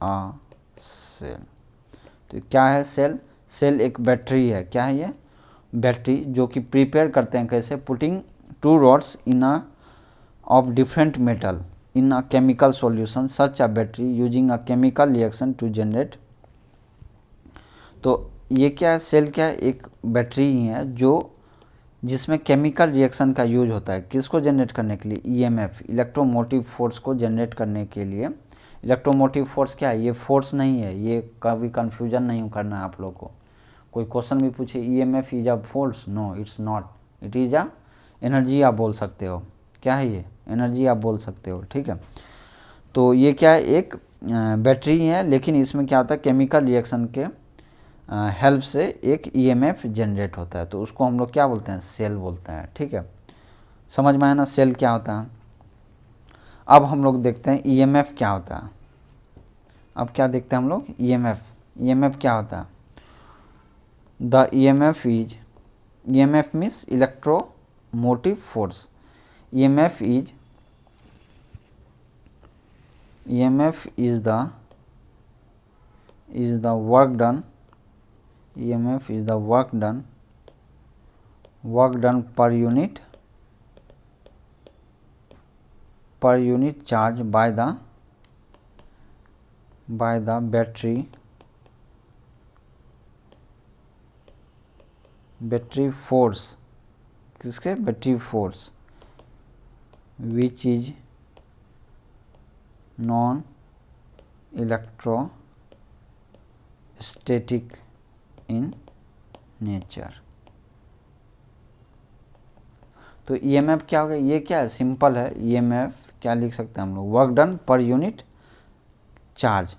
a cell. तो क्या है सेल एक बैटरी है। क्या है ये बैटरी, जो कि प्रिपेयर करते हैं कैसे, putting two rods in a of different metal in a chemical solution, such a battery using a chemical reaction to generate. तो ये क्या है, सेल क्या है, एक बैटरी ही है जो जिसमें केमिकल रिएक्शन का यूज होता है, किसको जनरेट करने के लिए, ईएमएफ, इलेक्ट्रोमोटिव फोर्स को जनरेट करने के लिए। इलेक्ट्रोमोटिव फोर्स क्या है, ये फोर्स नहीं है, ये कभी कंफ्यूजन नहीं करना है आप लोग को। कोई क्वेश्चन भी पूछे EMF is a force, no it's not, it is a energy, आप बोल सकते हो। क्या है ये, एनर्जी आप बोल सकते हो, ठीक है। तो ये क्या है, एक बैटरी है, लेकिन इसमें क्या होता है, केमिकल रिएक्शन के हेल्प से एक ईएमएफ जनरेट होता है, तो उसको हम लोग क्या बोलते हैं, सेल बोलते हैं, ठीक है। समझ में आया ना सेल क्या होता है। अब हम लोग देखते हैं ईएमएफ क्या होता है। अब क्या देखते हैं हम लोग, ईएमएफ। ईएमएफ क्या होता है, the EMF is, EMF means electromotive force. EMF is, EMF is the work done, EMF is the work done per unit charge by the battery force, किसके, battery force, which is non electrostatic in nature। तो EMF क्या होगा, ये क्या है, simple है। EMF क्या लिख सकते हैं हम लोग, work done per unit charge.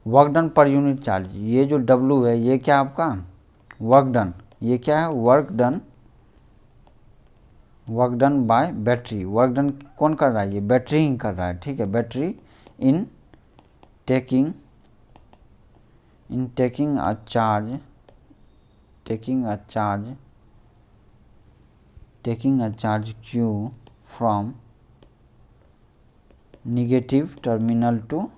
Work done per unit charge, ये जो डब्लू है ये क्या आपका वर्क डन, ये क्या है work done by battery. Work done कौन कर रहा है, ये बैटरी ही कर रहा है, ठीक है। Battery in taking a charge Q from negative terminal to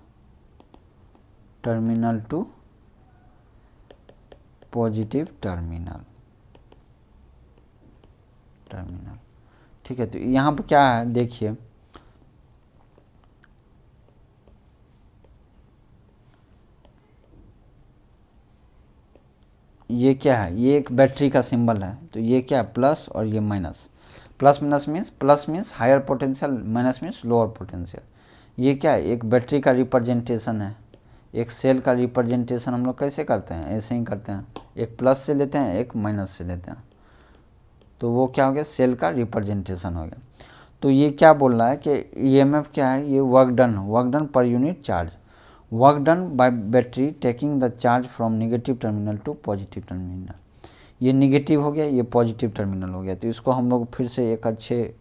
positive terminal, ठीक है। तो यहाँ पर क्या है देखिए, ये क्या है, ये एक बैटरी का सिंबल है, तो ये क्या है प्लस और ये minus. Plus minus means, plus means higher potential, minus means lower potential. ये क्या है, एक बैटरी का रिप्रेजेंटेशन है। एक सेल का रिप्रेजेंटेशन हम लोग कैसे करते हैं, ऐसे ही करते हैं, एक प्लस से लेते हैं, एक माइनस से लेते हैं, तो वो क्या हो गया, सेल का रिप्रेजेंटेशन हो गया। तो ये क्या बोल रहा है कि ईएमएफ क्या है, ये work done per unit charge, work done by battery taking the charge from negative terminal to positive terminal. ये नेगेटिव हो गया, ये पॉजिटिव टर्मिनल हो गया, तो इसको हम लोग फिर से एक अच्छे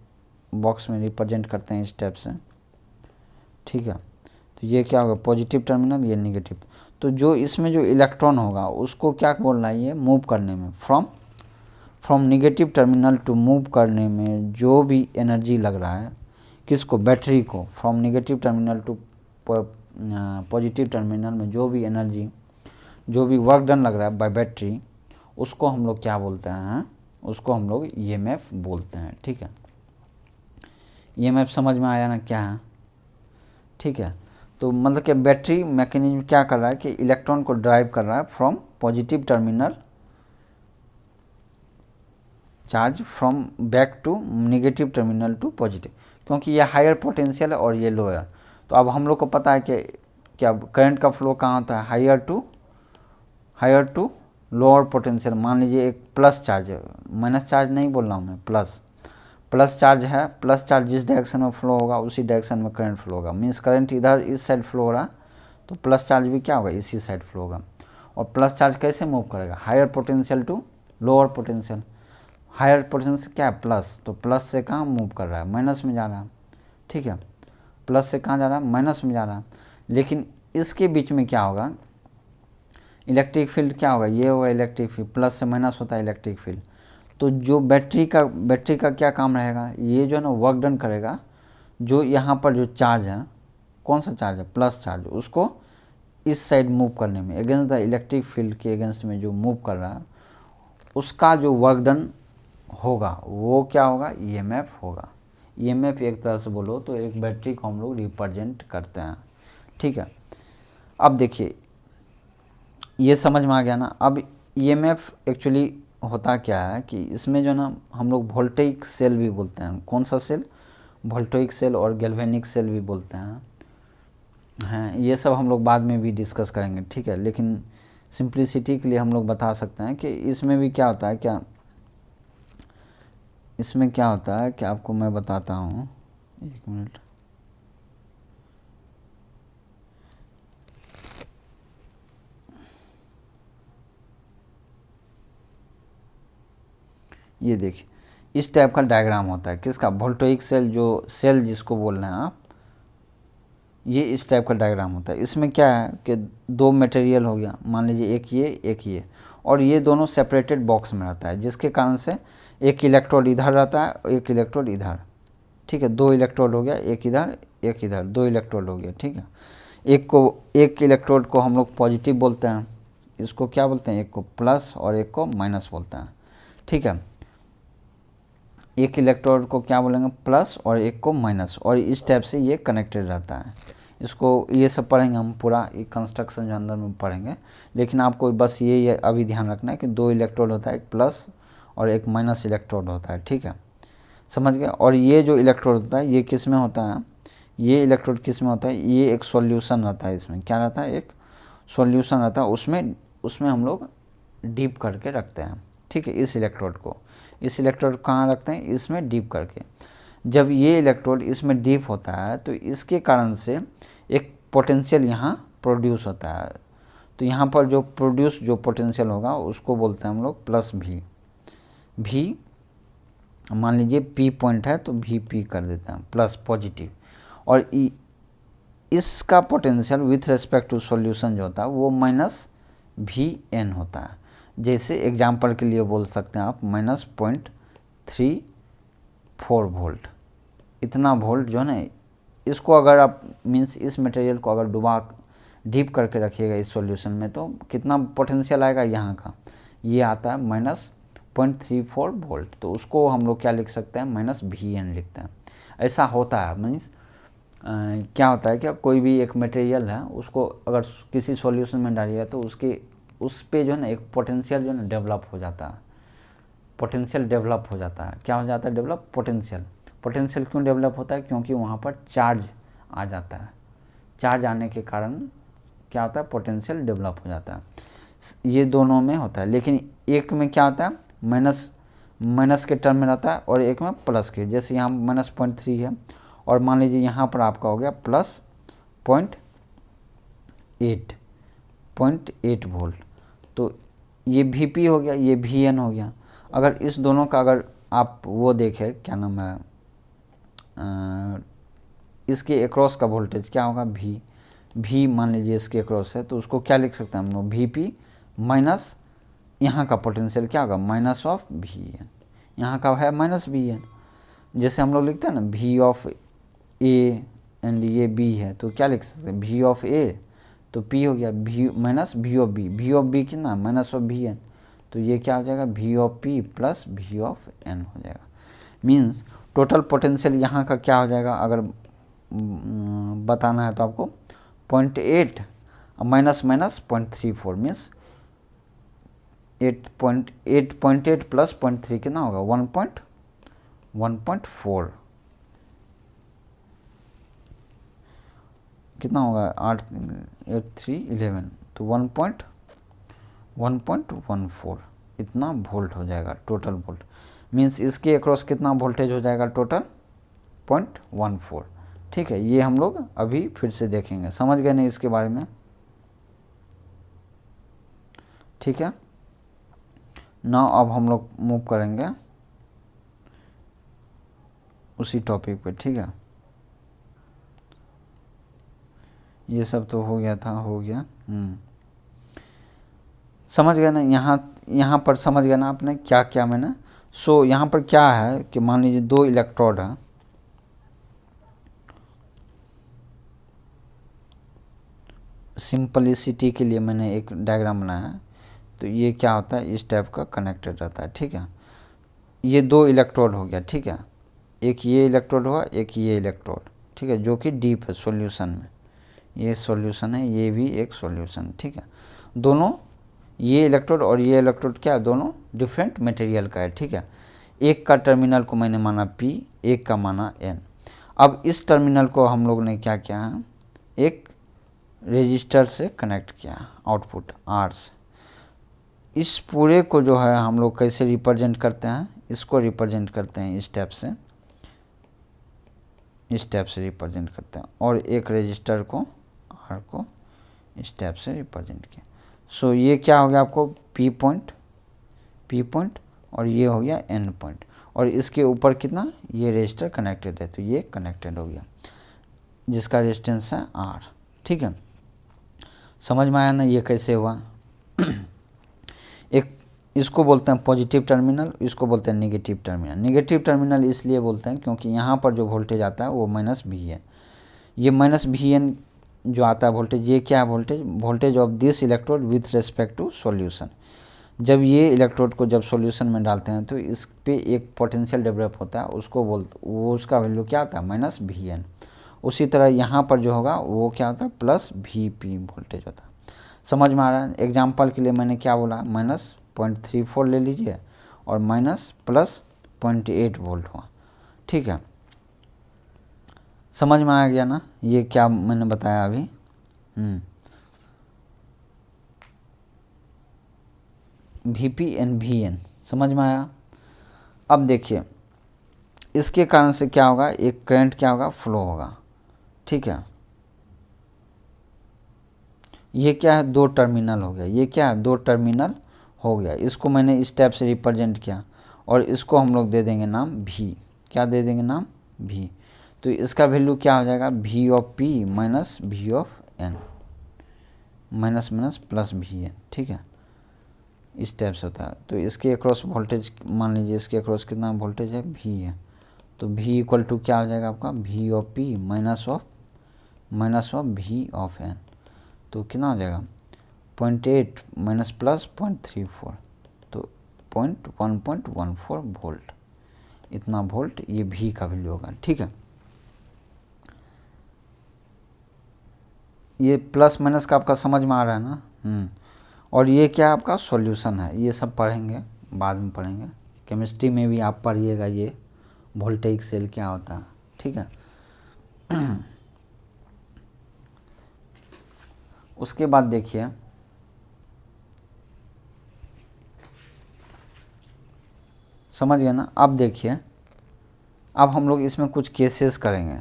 बॉक्स में रिप्रेजेंट करते हैं इस टाइप से, ठीक है। तो ये क्या होगा, पॉजिटिव टर्मिनल, ये नेगेटिव। तो जो इसमें जो इलेक्ट्रॉन होगा उसको क्या बोल रहा है, ये मूव करने में, from negative terminal to move करने में जो भी एनर्जी लग रहा है, किसको, बैटरी को, from negative terminal to positive terminal में जो भी एनर्जी, जो भी वर्क डन लग रहा है बाय बैटरी, उसको हम लोग क्या बोलते हैं, उसको हम लोग ईएमएफ बोलते हैं, ठीक है। ईएमएफ समझ में आया ना क्या है, ठीक है। तो मतलब कि बैटरी मैकेनिज्म क्या कर रहा है कि इलेक्ट्रॉन को ड्राइव कर रहा है from positive terminal charge from back to negative terminal to positive, क्योंकि ये हायर पोटेंशियल है और ये लोअर। तो अब हम लोग को पता है कि क्या करंट का फ्लो कहाँ होता है, हायर टू लोअर पोटेंशियल। मान लीजिए एक प्लस चार्ज है, माइनस चार्ज नहीं बोल रहा हूँ मैं, प्लस चार्ज है, प्लस चार्ज जिस डायरेक्शन में फ्लो होगा उसी डायरेक्शन में करंट फ्लो होगा। मीन्स करंट इधर इस साइड फ्लो हो रहा, तो प्लस चार्ज भी क्या होगा, इसी साइड फ्लो होगा। और प्लस चार्ज कैसे मूव करेगा, higher potential to lower potential. Higher potential क्या है, प्लस, तो प्लस से कहाँ मूव कर रहा है, माइनस में जा रहा है, ठीक है। प्लस से कहाँ जा रहा है, माइनस में जा रहा है। लेकिन इसके बीच में क्या होगा, इलेक्ट्रिक फील्ड क्या होगा, ये होगा इलेक्ट्रिक फील्ड, प्लस से माइनस होता है इलेक्ट्रिक फील्ड। तो जो बैटरी का क्या काम रहेगा, ये जो है ना वर्क डन करेगा, जो यहाँ पर जो चार्ज है, कौन सा चार्ज है, प्लस चार्ज, उसको इस साइड मूव करने में, अगेंस्ट द इलेक्ट्रिक फील्ड के अगेंस्ट में जो मूव कर रहा है, उसका जो वर्क डन होगा वो क्या होगा, ईएमएफ होगा। ईएमएफ एक तरह से बोलो तो एक बैटरी को हम लोग रिप्रेजेंट करते हैं, ठीक है। अब देखिए ये समझ में आ गया ना। अब ईएमएफ एक्चुअली होता क्या है कि इसमें जो ना हम लोग वोल्टेइक सेल भी बोलते हैं, कौन सा सेल, वोल्टेइक सेल और गैल्वेनिक सेल भी बोलते हैं, ये सब हम लोग बाद में भी डिस्कस करेंगे, ठीक है। लेकिन सिंप्लिसिटी के लिए हम लोग बता सकते हैं कि इसमें भी क्या होता है कि आपको मैं बताता हूँ एक मिनट, ये देखिए इस टाइप का डायग्राम होता है किसका, वोल्टेइक सेल, जो सेल जिसको बोल रहे हैं आप, ये इस टाइप का डायग्राम होता है। इसमें क्या है कि दो मटेरियल हो गया, मान लीजिए एक ये, और ये दोनों सेपरेटेड बॉक्स में रहता है, जिसके कारण से एक इलेक्ट्रोड इधर रहता है, एक इलेक्ट्रोड इधर, ठीक है, दो इलेक्ट्रोड हो गया, एक इधर, दो इलेक्ट्रोड हो गया, ठीक है। एक इलेक्ट्रोड को हम लोग पॉजिटिव बोलते हैं, इसको क्या बोलते हैं, एक को प्लस और एक को माइनस बोलते हैं, ठीक है। एक इलेक्ट्रोड को क्या बोलेंगे, प्लस, और एक को माइनस, और इस टाइप से ये कनेक्टेड रहता है। इसको ये सब पढ़ेंगे हम, पूरा ये कंस्ट्रक्शन जो अंदर में पढ़ेंगे, लेकिन आपको बस ये अभी ध्यान रखना है कि दो इलेक्ट्रोड होता है, एक प्लस और एक माइनस इलेक्ट्रोड होता है, ठीक है, समझ गए। और ये जो इलेक्ट्रोड होता है ये किस में होता है, ये इलेक्ट्रोड किस में होता है, ये एक सॉल्यूशन रहता है, इसमें क्या रहता है, एक सॉल्यूशन रहता है, उसमें हम लोग डीप करके रखते हैं, ठीक है। इस इलेक्ट्रोड कहाँ रखते हैं, इसमें डीप करके। जब ये इलेक्ट्रोड इसमें डीप होता है तो इसके कारण से एक पोटेंशियल यहाँ प्रोड्यूस होता है, तो यहाँ पर जो पोटेंशियल होगा उसको बोलते हैं हम लोग प्लस भी। मान लीजिए पी पॉइंट है तो पी कर देते हैं, प्लस पॉजिटिव। और इसका potential with respect to solution जो होता है वो -VN होता है। जैसे एग्जांपल के लिए बोल सकते हैं आप -0.34 वोल्ट, इतना वोल्ट जो है ना, इसको अगर आप मीन्स इस मटेरियल को अगर डीप करके रखिएगा इस सॉल्यूशन में, तो कितना पोटेंशियल आएगा यहाँ का, ये आता है -0.34 वोल्ट। तो उसको हम लोग क्या लिख सकते हैं, -VN लिखते हैं। ऐसा होता है, मीन्स क्या होता है, क्या कोई भी एक मटेरियल है उसको अगर किसी सॉल्यूशन में डालिएगा तो उस पे जो है ना एक पोटेंशियल जो है ना डेवलप हो जाता है, क्या हो जाता है, डेवलप पोटेंशियल क्यों डेवलप होता है, क्योंकि वहाँ पर चार्ज आ जाता है, चार्ज आने के कारण क्या होता है, पोटेंशियल डेवलप हो जाता है। ये दोनों में होता है, लेकिन एक में क्या होता है, माइनस के टर्म में रहता है, और एक में प्लस के। जैसे यहाँ -0.3 है, और मान लीजिए यहाँ पर आपका हो गया +0.8 वोल्ट, तो ये Vp हो गया, ये Vn हो गया। अगर इस दोनों का अगर आप वो देखें, क्या नाम है, इसके एक्रॉस का वोल्टेज क्या होगा, V मान लीजिए इसके एक्रॉस है, तो उसको क्या लिख सकते हैं हम लोग, Vp माइनस यहाँ का पोटेंशियल क्या होगा, -Vn, यहाँ का है -Vn। जैसे हम लोग लिखते हैं ना V एंड ये B है, तो क्या लिख सकते हैं, V तो P हो गया V -V कितना, -Vn, तो ये क्या हो जाएगा, V प्लस Vn हो जाएगा। मीन्स टोटल पोटेंशियल यहाँ का क्या हो जाएगा, अगर बताना है तो आपको 0.8 माइनस -0.34 मीन्स 8.8 प्लस 0.3 कितना होगा, 1.4 कितना होगा, 8 8 3 11, तो 1.14 इतना वोल्ट हो जाएगा, टोटल वोल्ट। मीन्स इसके अक्रॉस कितना वोल्टेज हो जाएगा, टोटल 0.14, ठीक है। ये हम लोग अभी फिर से देखेंगे, समझ गए नहीं इसके बारे में, ठीक है ना। अब हम लोग मूव करेंगे उसी टॉपिक पे, ठीक है। ये सब तो हो गया। समझ गए ना, यहाँ पर समझ गए ना आपने क्या क्या मैंने। सो यहाँ पर क्या है कि मान लीजिए दो इलेक्ट्रोड है, सिंपलिसिटी के लिए मैंने एक डायग्राम बनाया है, तो ये क्या होता है, इस टाइप का कनेक्टेड रहता है, ठीक है। ये दो इलेक्ट्रोड हो गया, ठीक है, एक ये इलेक्ट्रोड हुआ, एक ये इलेक्ट्रोड, ठीक है, जो कि डीप है सॉल्यूशन में, ये सॉल्यूशन है, ये भी एक सॉल्यूशन, ठीक है। दोनों ये इलेक्ट्रोड और ये इलेक्ट्रोड क्या है, दोनों डिफरेंट मटेरियल का है, ठीक है। एक का टर्मिनल को मैंने माना P, एक का माना N। अब इस टर्मिनल को हम लोग ने क्या किया है, एक रेजिस्टर से कनेक्ट किया, आउटपुट R से। इस पूरे को जो है हम लोग कैसे रिप्रेजेंट करते हैं, इसको रिप्रेजेंट करते हैं इस टाइप से, इस टाइप से रिप्रेजेंट करते हैं, और एक रजिस्टर को आर को इस टाइप से रिप्रेजेंट किया। सो ये क्या हो गया आपको पी पॉइंट और ये हो गया एन पॉइंट, और इसके ऊपर कितना ये रजिस्टर कनेक्टेड है, तो ये कनेक्टेड हो गया जिसका रेजिस्टेंस है आर। ठीक है, समझ में आया ना ये कैसे हुआ। एक इसको बोलते हैं पॉजिटिव टर्मिनल, इसको बोलते हैं नेगेटिव टर्मिनल। नेगेटिव टर्मिनल इसलिए बोलते हैं क्योंकि यहाँ पर जो वोल्टेज आता है वो माइनस वी एन, ये माइनस वी एन जो आता है वोल्टेज, ये क्या है voltage of this electrode with respect to solution. जब ये इलेक्ट्रोड को जब सॉल्यूशन में डालते हैं तो इस पे एक पोटेंशियल डेवलप होता है, उसको वो उसका वैल्यू क्या आता है माइनस वी एन। उसी तरह यहाँ पर जो होगा वो क्या होता है प्लस वी पी वोल्टेज होता है। समझ में आ रहा है। एग्जाम्पल के लिए मैंने क्या बोला माइनस 0.34 ले लीजिए और माइनस प्लस 0.8 वोल्ट हुआ। ठीक है, समझ में आ गया ना ये क्या मैंने बताया अभी। V P and V N समझ में आया। अब देखिए इसके कारण से क्या होगा, एक करंट क्या होगा फ्लो होगा। ठीक है, ये क्या है दो टर्मिनल हो गया, ये क्या है दो टर्मिनल हो गया। इसको मैंने इस टाइप से रिप्रेजेंट किया और इसको हम लोग दे देंगे नाम भी, क्या दे देंगे नाम भी। तो इसका वैल्यू क्या हो जाएगा V of P minus V of N, minus minus plus V N. ठीक है, इस टाइप से होता है। तो इसके अक्रॉस वोल्टेज मान लीजिए इसके अक्रॉस कितना वोल्टेज है वी है, तो वी इक्वल टू क्या हो जाएगा आपका V of P minus of V of N. तो कितना हो जाएगा 0.8 माइनस प्लस 0.34, तो 1.14 वोल्ट, इतना वोल्ट ये भी का वैल्यू होगा। ठीक है, ये प्लस माइनस का आपका समझ में आ रहा है ना। और ये क्या आपका सॉल्यूशन है, ये सब पढ़ेंगे बाद में पढ़ेंगे, केमिस्ट्री में भी आप पढ़िएगा ये वोल्टेज सेल क्या होता है। ठीक है, उसके बाद देखिए समझ गए ना। अब देखिए अब हम लोग इसमें कुछ केसेस करेंगे,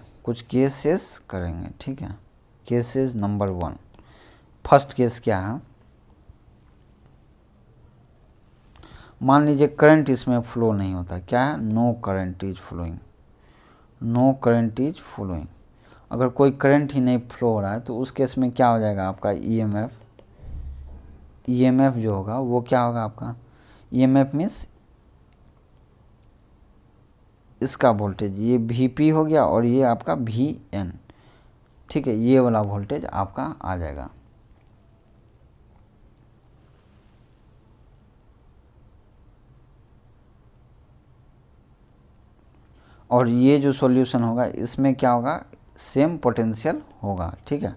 ठीक है। केसेस नंबर 1, फर्स्ट केस क्या है, मान लीजिए करंट इसमें फ्लो नहीं होता, क्या है नो करंट इज फ्लोइंग। अगर कोई करंट ही नहीं फ्लो हो रहा है तो उस केस में क्या हो जाएगा आपका ईएमएफ जो होगा वो क्या होगा आपका ईएमएफ मीन्स इसका वोल्टेज, ये वीपी हो गया और ये आपका वीएन। ठीक है, ये वाला वोल्टेज आपका आ जाएगा। और ये जो सॉल्यूशन होगा इसमें क्या होगा सेम पोटेंशियल होगा। ठीक है,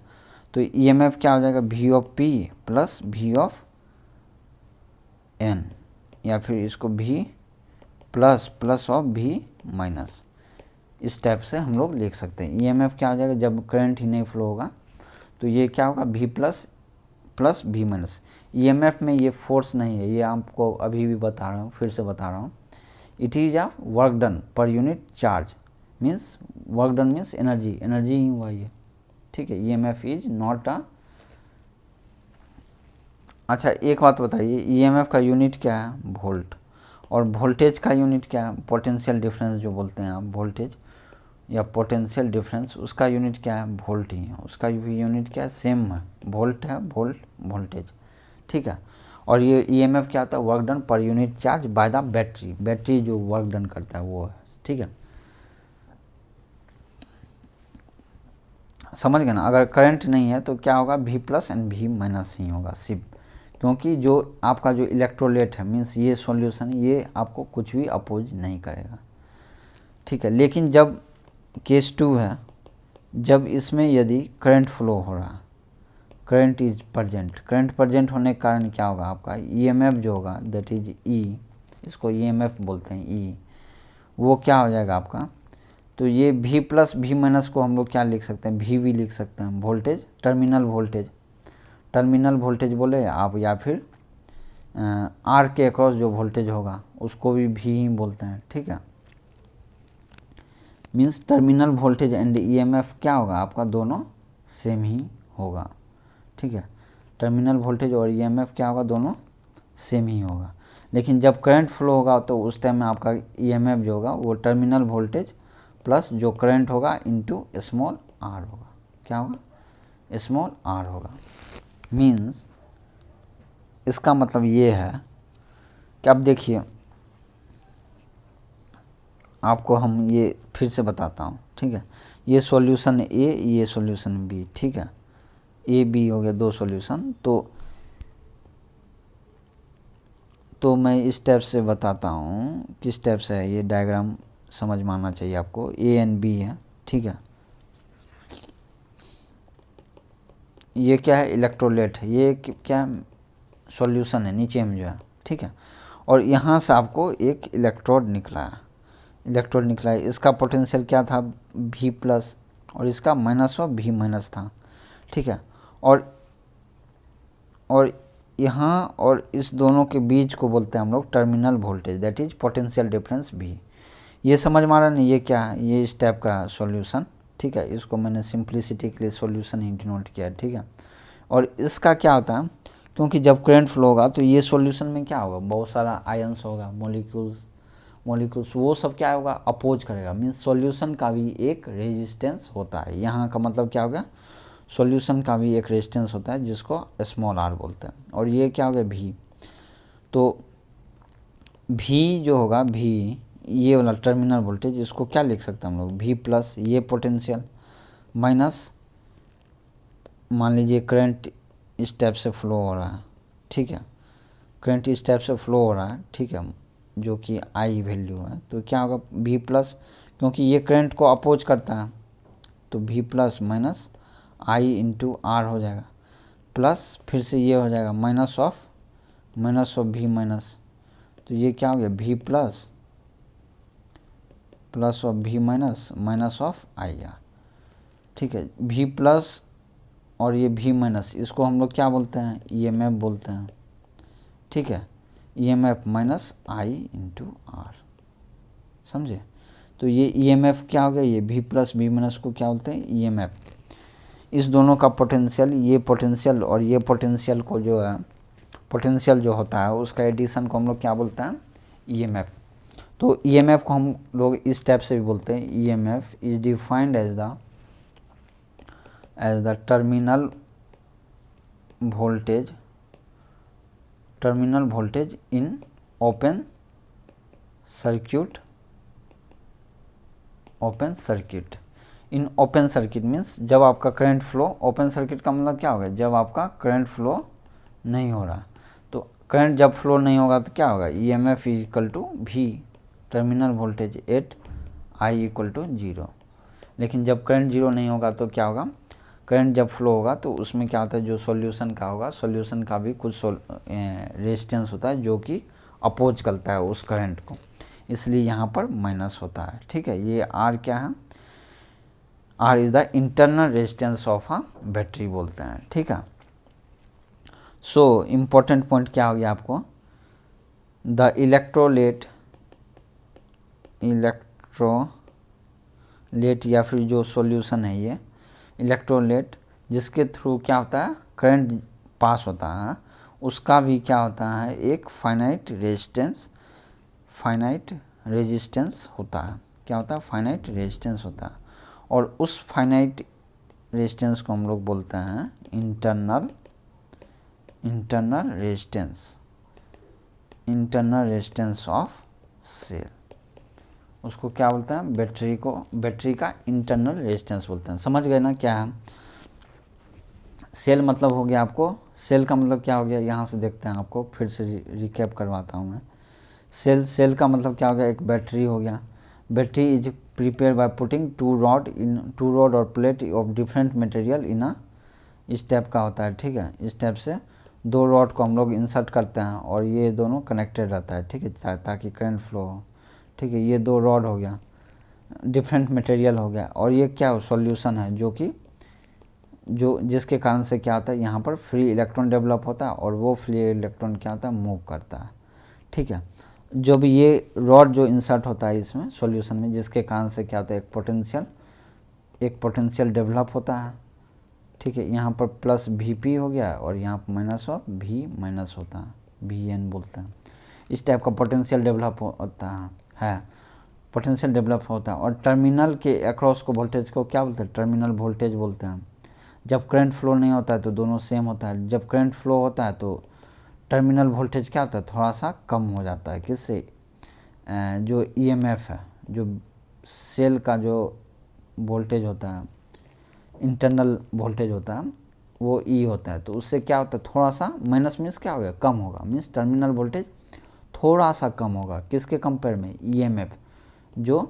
तो ईएमएफ क्या हो जाएगा V of P plus V of N, या फिर इसको V plus of V minus, इस टाइप से हम लोग लिख सकते हैं। ईएमएफ क्या हो जाएगा जब करंट ही नहीं फ्लो होगा तो ये क्या होगा V plus V minus. EMF में ये फोर्स नहीं है, ये आपको अभी भी बता रहा हूँ, फिर से बता रहा हूँ। It is of work done per unit charge, means work done means energy ही हुआ ये। ठीक है, ईएमएफ इज नॉट अ। अच्छा एक बात बताइए, ईएमएफ का यूनिट क्या है वोल्ट, और वोल्टेज का यूनिट क्या है पोटेंशियल डिफरेंस जो बोलते हैं आप वोल्टेज या पोटेंशियल डिफरेंस, उसका यूनिट क्या है वोल्ट ही है, उसका भी यूनिट क्या है सेम है वोल्ट है, वोल्टेज। ठीक है, और ये ईएमएफ क्या होता है work done per unit charge by the battery जो वर्क डन करता है वो है। ठीक है, समझ गए ना। अगर करंट नहीं है तो क्या होगा V plus and V minus ही होगा सिर्फ, क्योंकि जो आपका जो इलेक्ट्रोलेट है मीन्स ये सॉल्यूशन ये आपको कुछ भी अपोज नहीं करेगा। ठीक है, लेकिन जब केस 2 है, जब इसमें यदि करंट फ्लो हो रहा, करंट इज प्रजेंट होने के कारण क्या होगा आपका ईएमएफ जो होगा दैट इज ई, इसको ईएमएफ बोलते हैं ई, वो क्या हो जाएगा आपका, तो ये वी प्लस वी माइनस को हम लोग क्या लिख सकते हैं वी लिख सकते हैं वोल्टेज, टर्मिनल वोल्टेज बोले आप, या फिर आर के अक्रॉस जो वोल्टेज होगा उसको भी वी ही बोलते हैं। ठीक है, means terminal voltage and EMF क्या होगा आपका, दोनों सेम ही होगा। ठीक है, टर्मिनल वोल्टेज और ईएमएफ क्या होगा, दोनों सेम ही होगा। लेकिन जब करंट फ्लो होगा तो उस टाइम में आपका ईएमएफ जो होगा वो टर्मिनल वोल्टेज प्लस जो करंट होगा इनटू स्मॉल आर होगा। क्या होगा, स्मॉल आर होगा। मीन्स इसका मतलब ये है कि अब देखिए आपको हम ये फिर से बताता हूँ। ठीक है, ये सॉल्यूशन ए, ये सॉल्यूशन बी। ठीक है, ए बी हो गया दो सॉल्यूशन। तो मैं इस टाइप से बताता हूँ, किस टाइप से है ये डायग्राम समझ में आना चाहिए आपको। ए एंड बी है। ठीक है, ये क्या है, इलेक्ट्रोलाइट है। ये क्या सॉल्यूशन है नीचे में जो है। ठीक है, और यहाँ से आपको एक इलेक्ट्रोड निकला है, इसका पोटेंशियल क्या था, V प्लस, और इसका माइनस ऑफ V माइनस था। ठीक है, और यहाँ और इस दोनों के बीच को बोलते हैं हम लोग terminal voltage, that is potential difference V। ये समझ में आ रहा नहीं, ये क्या है, ये इस टाइप का सॉल्यूशन। ठीक है, इसको मैंने सिंप्लिसिटी के लिए सॉल्यूशन ही डिनोट किया है। ठीक है, और इसका क्या होता है, क्योंकि जब करंट फ्लो होगा तो ये सॉल्यूशन में क्या होगा, बहुत सारा आयंस होगा, मॉलिक्यूल्स वो सब क्या होगा, अपोज करेगा। मीन्स सॉल्यूशन का भी एक रेजिस्टेंस होता है। यहाँ का मतलब क्या हो गया, सॉल्यूशन का भी एक रेजिस्टेंस होता है जिसको स्मॉल आर बोलते हैं। और ये क्या हो गया, V। तो V जो होगा, V ये वाला टर्मिनल वोल्टेज, इसको क्या लिख सकते हैं हम लोग, V प्लस ये पोटेंशियल माइनस, मान लीजिए करंट इस टाइप से फ्लो हो रहा है। ठीक है, करंट इस टाइप से फ्लो हो रहा है। ठीक है, जो कि I वैल्यू है, तो क्या होगा, V प्लस, क्योंकि ये करंट को अपोज करता है तो V plus minus I into R हो जाएगा, प्लस फिर से ये हो जाएगा माइनस ऑफ V माइनस। तो ये क्या हो गया, V plus plus of V minus minus of I R. ठीक है, V प्लस और ये V माइनस, इसको हम लोग क्या बोलते हैं, ईएमएफ बोलते हैं। ठीक है, EMF minus I into R, समझे। तो ये ईएमएफ क्या हो गया, ये V प्लस V माइनस को क्या बोलते हैं, ईएमएफ। इस दोनों का पोटेंशियल, ये पोटेंशियल और ये पोटेंशियल को जो है, पोटेंशियल जो होता है उसका एडिशन को हम लोग क्या बोलते हैं, ईएमएफ। तो ईएमएफ को हम लोग इस टाइप से भी बोलते हैं, EMF is defined as the terminal voltage in open circuit. In open circuit means जब आपका करंट फ्लो, ओपन सर्किट का मतलब क्या होगा, जब आपका करंट फ्लो नहीं हो रहा। तो करंट जब फ्लो नहीं होगा तो क्या होगा, EMF equal to V terminal voltage at I equal to 0। लेकिन जब करंट 0 नहीं होगा तो क्या होगा, करंट जब फ्लो होगा तो उसमें क्या होता है, जो सॉल्यूशन का होगा, सॉल्यूशन का भी कुछ रेजिस्टेंस होता है जो कि अपोज करता है उस करंट को, इसलिए यहाँ पर माइनस होता है। ठीक है, ये R क्या है, R is the internal resistance of a battery बोलते हैं। ठीक है, सो इम्पोर्टेंट पॉइंट क्या हो गया आपको, द इलेक्ट्रोलेट या फिर जो सॉल्यूशन है ये इलेक्ट्रोलेट, जिसके थ्रू क्या होता है, करंट पास होता है, उसका भी क्या होता है, एक फाइनाइट रेजिस्टेंस होता है। क्या होता है, फाइनाइट रेजिस्टेंस होता है। और उस फाइनाइट रेजिस्टेंस को हम लोग बोलते हैं इंटरनल रेजिस्टेंस ऑफ सेल। उसको क्या बोलते हैं, बैटरी का इंटरनल रेजिस्टेंस बोलते हैं। समझ गए ना क्या है। सेल मतलब हो गया आपको, सेल का मतलब क्या हो गया, यहाँ से देखते हैं, आपको फिर से रिकैप करवाता हूँ मैं। सेल का मतलब क्या हो गया, एक बैटरी हो गया। Battery is prepare by putting two rod और plate of different material in a, इस टाइप का होता है। ठीक है, इस टाइप से दो रॉड को हम लोग इंसर्ट करते हैं और ये दोनों कनेक्टेड रहता है। ठीक है, ताकि करंट फ्लो हो। ठीक है, ये दो रॉड हो गया, डिफरेंट मटेरियल हो गया, और ये क्या हो, सॉल्यूशन है जो जिसके कारण से क्या होता है, यहाँ पर फ्री इलेक्ट्रॉन डेवलप होता है और वो फ्री इलेक्ट्रॉन क्या होता है, मूव करता है। ठीक है, जब ये रॉड जो इंसर्ट होता है इसमें सॉल्यूशन में, जिसके कारण से क्या होता है, एक पोटेंशियल डेवलप होता है, ठीक है। यहाँ पर प्लस Vp हो गया और यहाँ पर माइनस ऑफ V माइनस होता है, Vn बोलते हैं। इस टाइप का पोटेंशियल डेवलप होता है पोटेंशियल डेवलप होता है। और टर्मिनल के अक्रॉस को वोल्टेज को क्या बोलते हैं, टर्मिनल वोल्टेज बोलते हैं। जब करंट फ्लो नहीं होता है तो दोनों सेम होता है, जब करंट फ्लो होता है तो टर्मिनल वोल्टेज क्या होता है, थोड़ा सा कम हो जाता है। किससे, जो ईएमएफ है, जो सेल का जो वोल्टेज होता है, इंटरनल वोल्टेज होता है, वो ई होता है। तो उससे क्या होता है, थोड़ा सा माइनस मीन्स क्या होगा, कम होगा, मीन्स टर्मिनल वोल्टेज थोड़ा सा कम होगा। किसके कंपेयर में, ईएमएफ, जो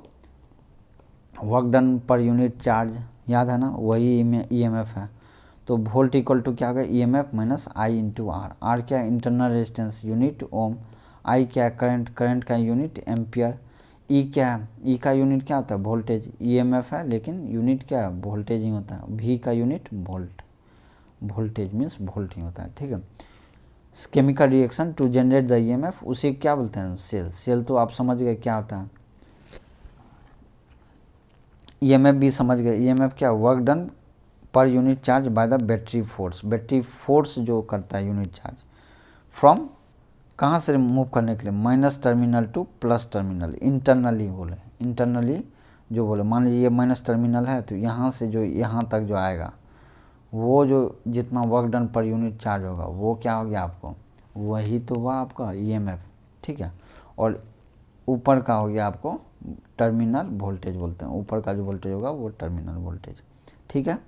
work done per unit charge, याद है ना, वही ईएमएफ है। तो वोल्ट इक्वल टू क्या होगा, EMF minus I into R. R क्या है, internal resistance unit ohm. I क्या है, करंट का यूनिट एम्पियर। ई क्या है, ई का यूनिट क्या होता है, वोल्टेज। ईएमएफ है लेकिन यूनिट क्या है, वोल्टेज ही होता है। वी का unit volt, voltage means volt ही होता है, ठीक है। Chemical reaction to generate the EMF, उसे क्या बोलते हैं, सेल। सेल तो आप समझ गए क्या होता है। ईएमएफ भी समझ गए, ईएमएफ क्या, work done per unit charge by the battery force. Battery force जो करता है यूनिट चार्ज, फ्रॉम कहाँ से मूव करने के लिए, minus terminal two plus terminal. Internally बोले, इंटरनली जो बोले, मान लीजिए ये माइनस टर्मिनल है तो यहाँ से जो यहाँ तक जो आएगा, वो जो जितना work done per unit charge होगा वो क्या हो गया आपको, वही तो हुआ आपका ईएमएफ, ठीक है। और ऊपर का हो गया आपको टर्मिनल वोल्टेज बोलते हैं। ऊपर का जो वोल्टेज होगा वो टर्मिनल वोल्टेज, ठीक है।